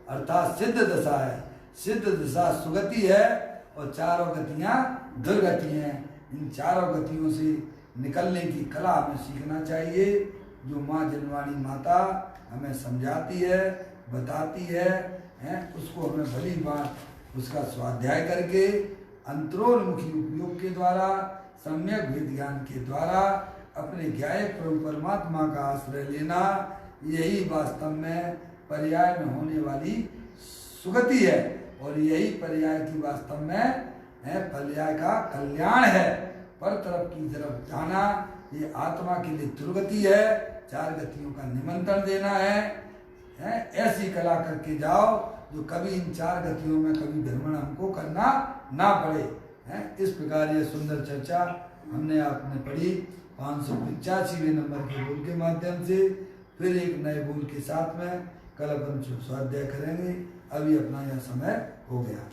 अर्थात सिद्ध दशा है। सिद्ध दशा सुगति है और चारों गतियां दुर्गति हैं। इन चारों गतियों से निकलने की कला हमें सीखना चाहिए, जो माँ जनवाणी माता हमें समझाती है, बताती है, उसको हमें भली बात उसका स्वाध्याय करके अंतरोन्मुखी उपयोग के द्वारा, सम्यक वेद ज्ञान के द्वारा अपने गायक प्रभु परमात्मा का आश्रय लेना, यही वास्तव में पर्याय में होने वाली सुगति है और यही पर्याय की वास्तव में पर्याय का कल्याण है। पर तरफ की तरफ जाना ये आत्मा के लिए दुर्गति है, चार गतियों का निमंत्रण देना है। ऐसी कला करके जाओ जो कभी इन चार गतियों में कभी भ्रमण हमको करना ना पड़े। इस प्रकार ये सुंदर चर्चा हमने आपने पढ़ी 585वें नंबर के बोल के माध्यम से। फिर एक नए बोल के साथ में कल अपन स्वाध्याय करेंगे। अभी अपना यह समय हो गया।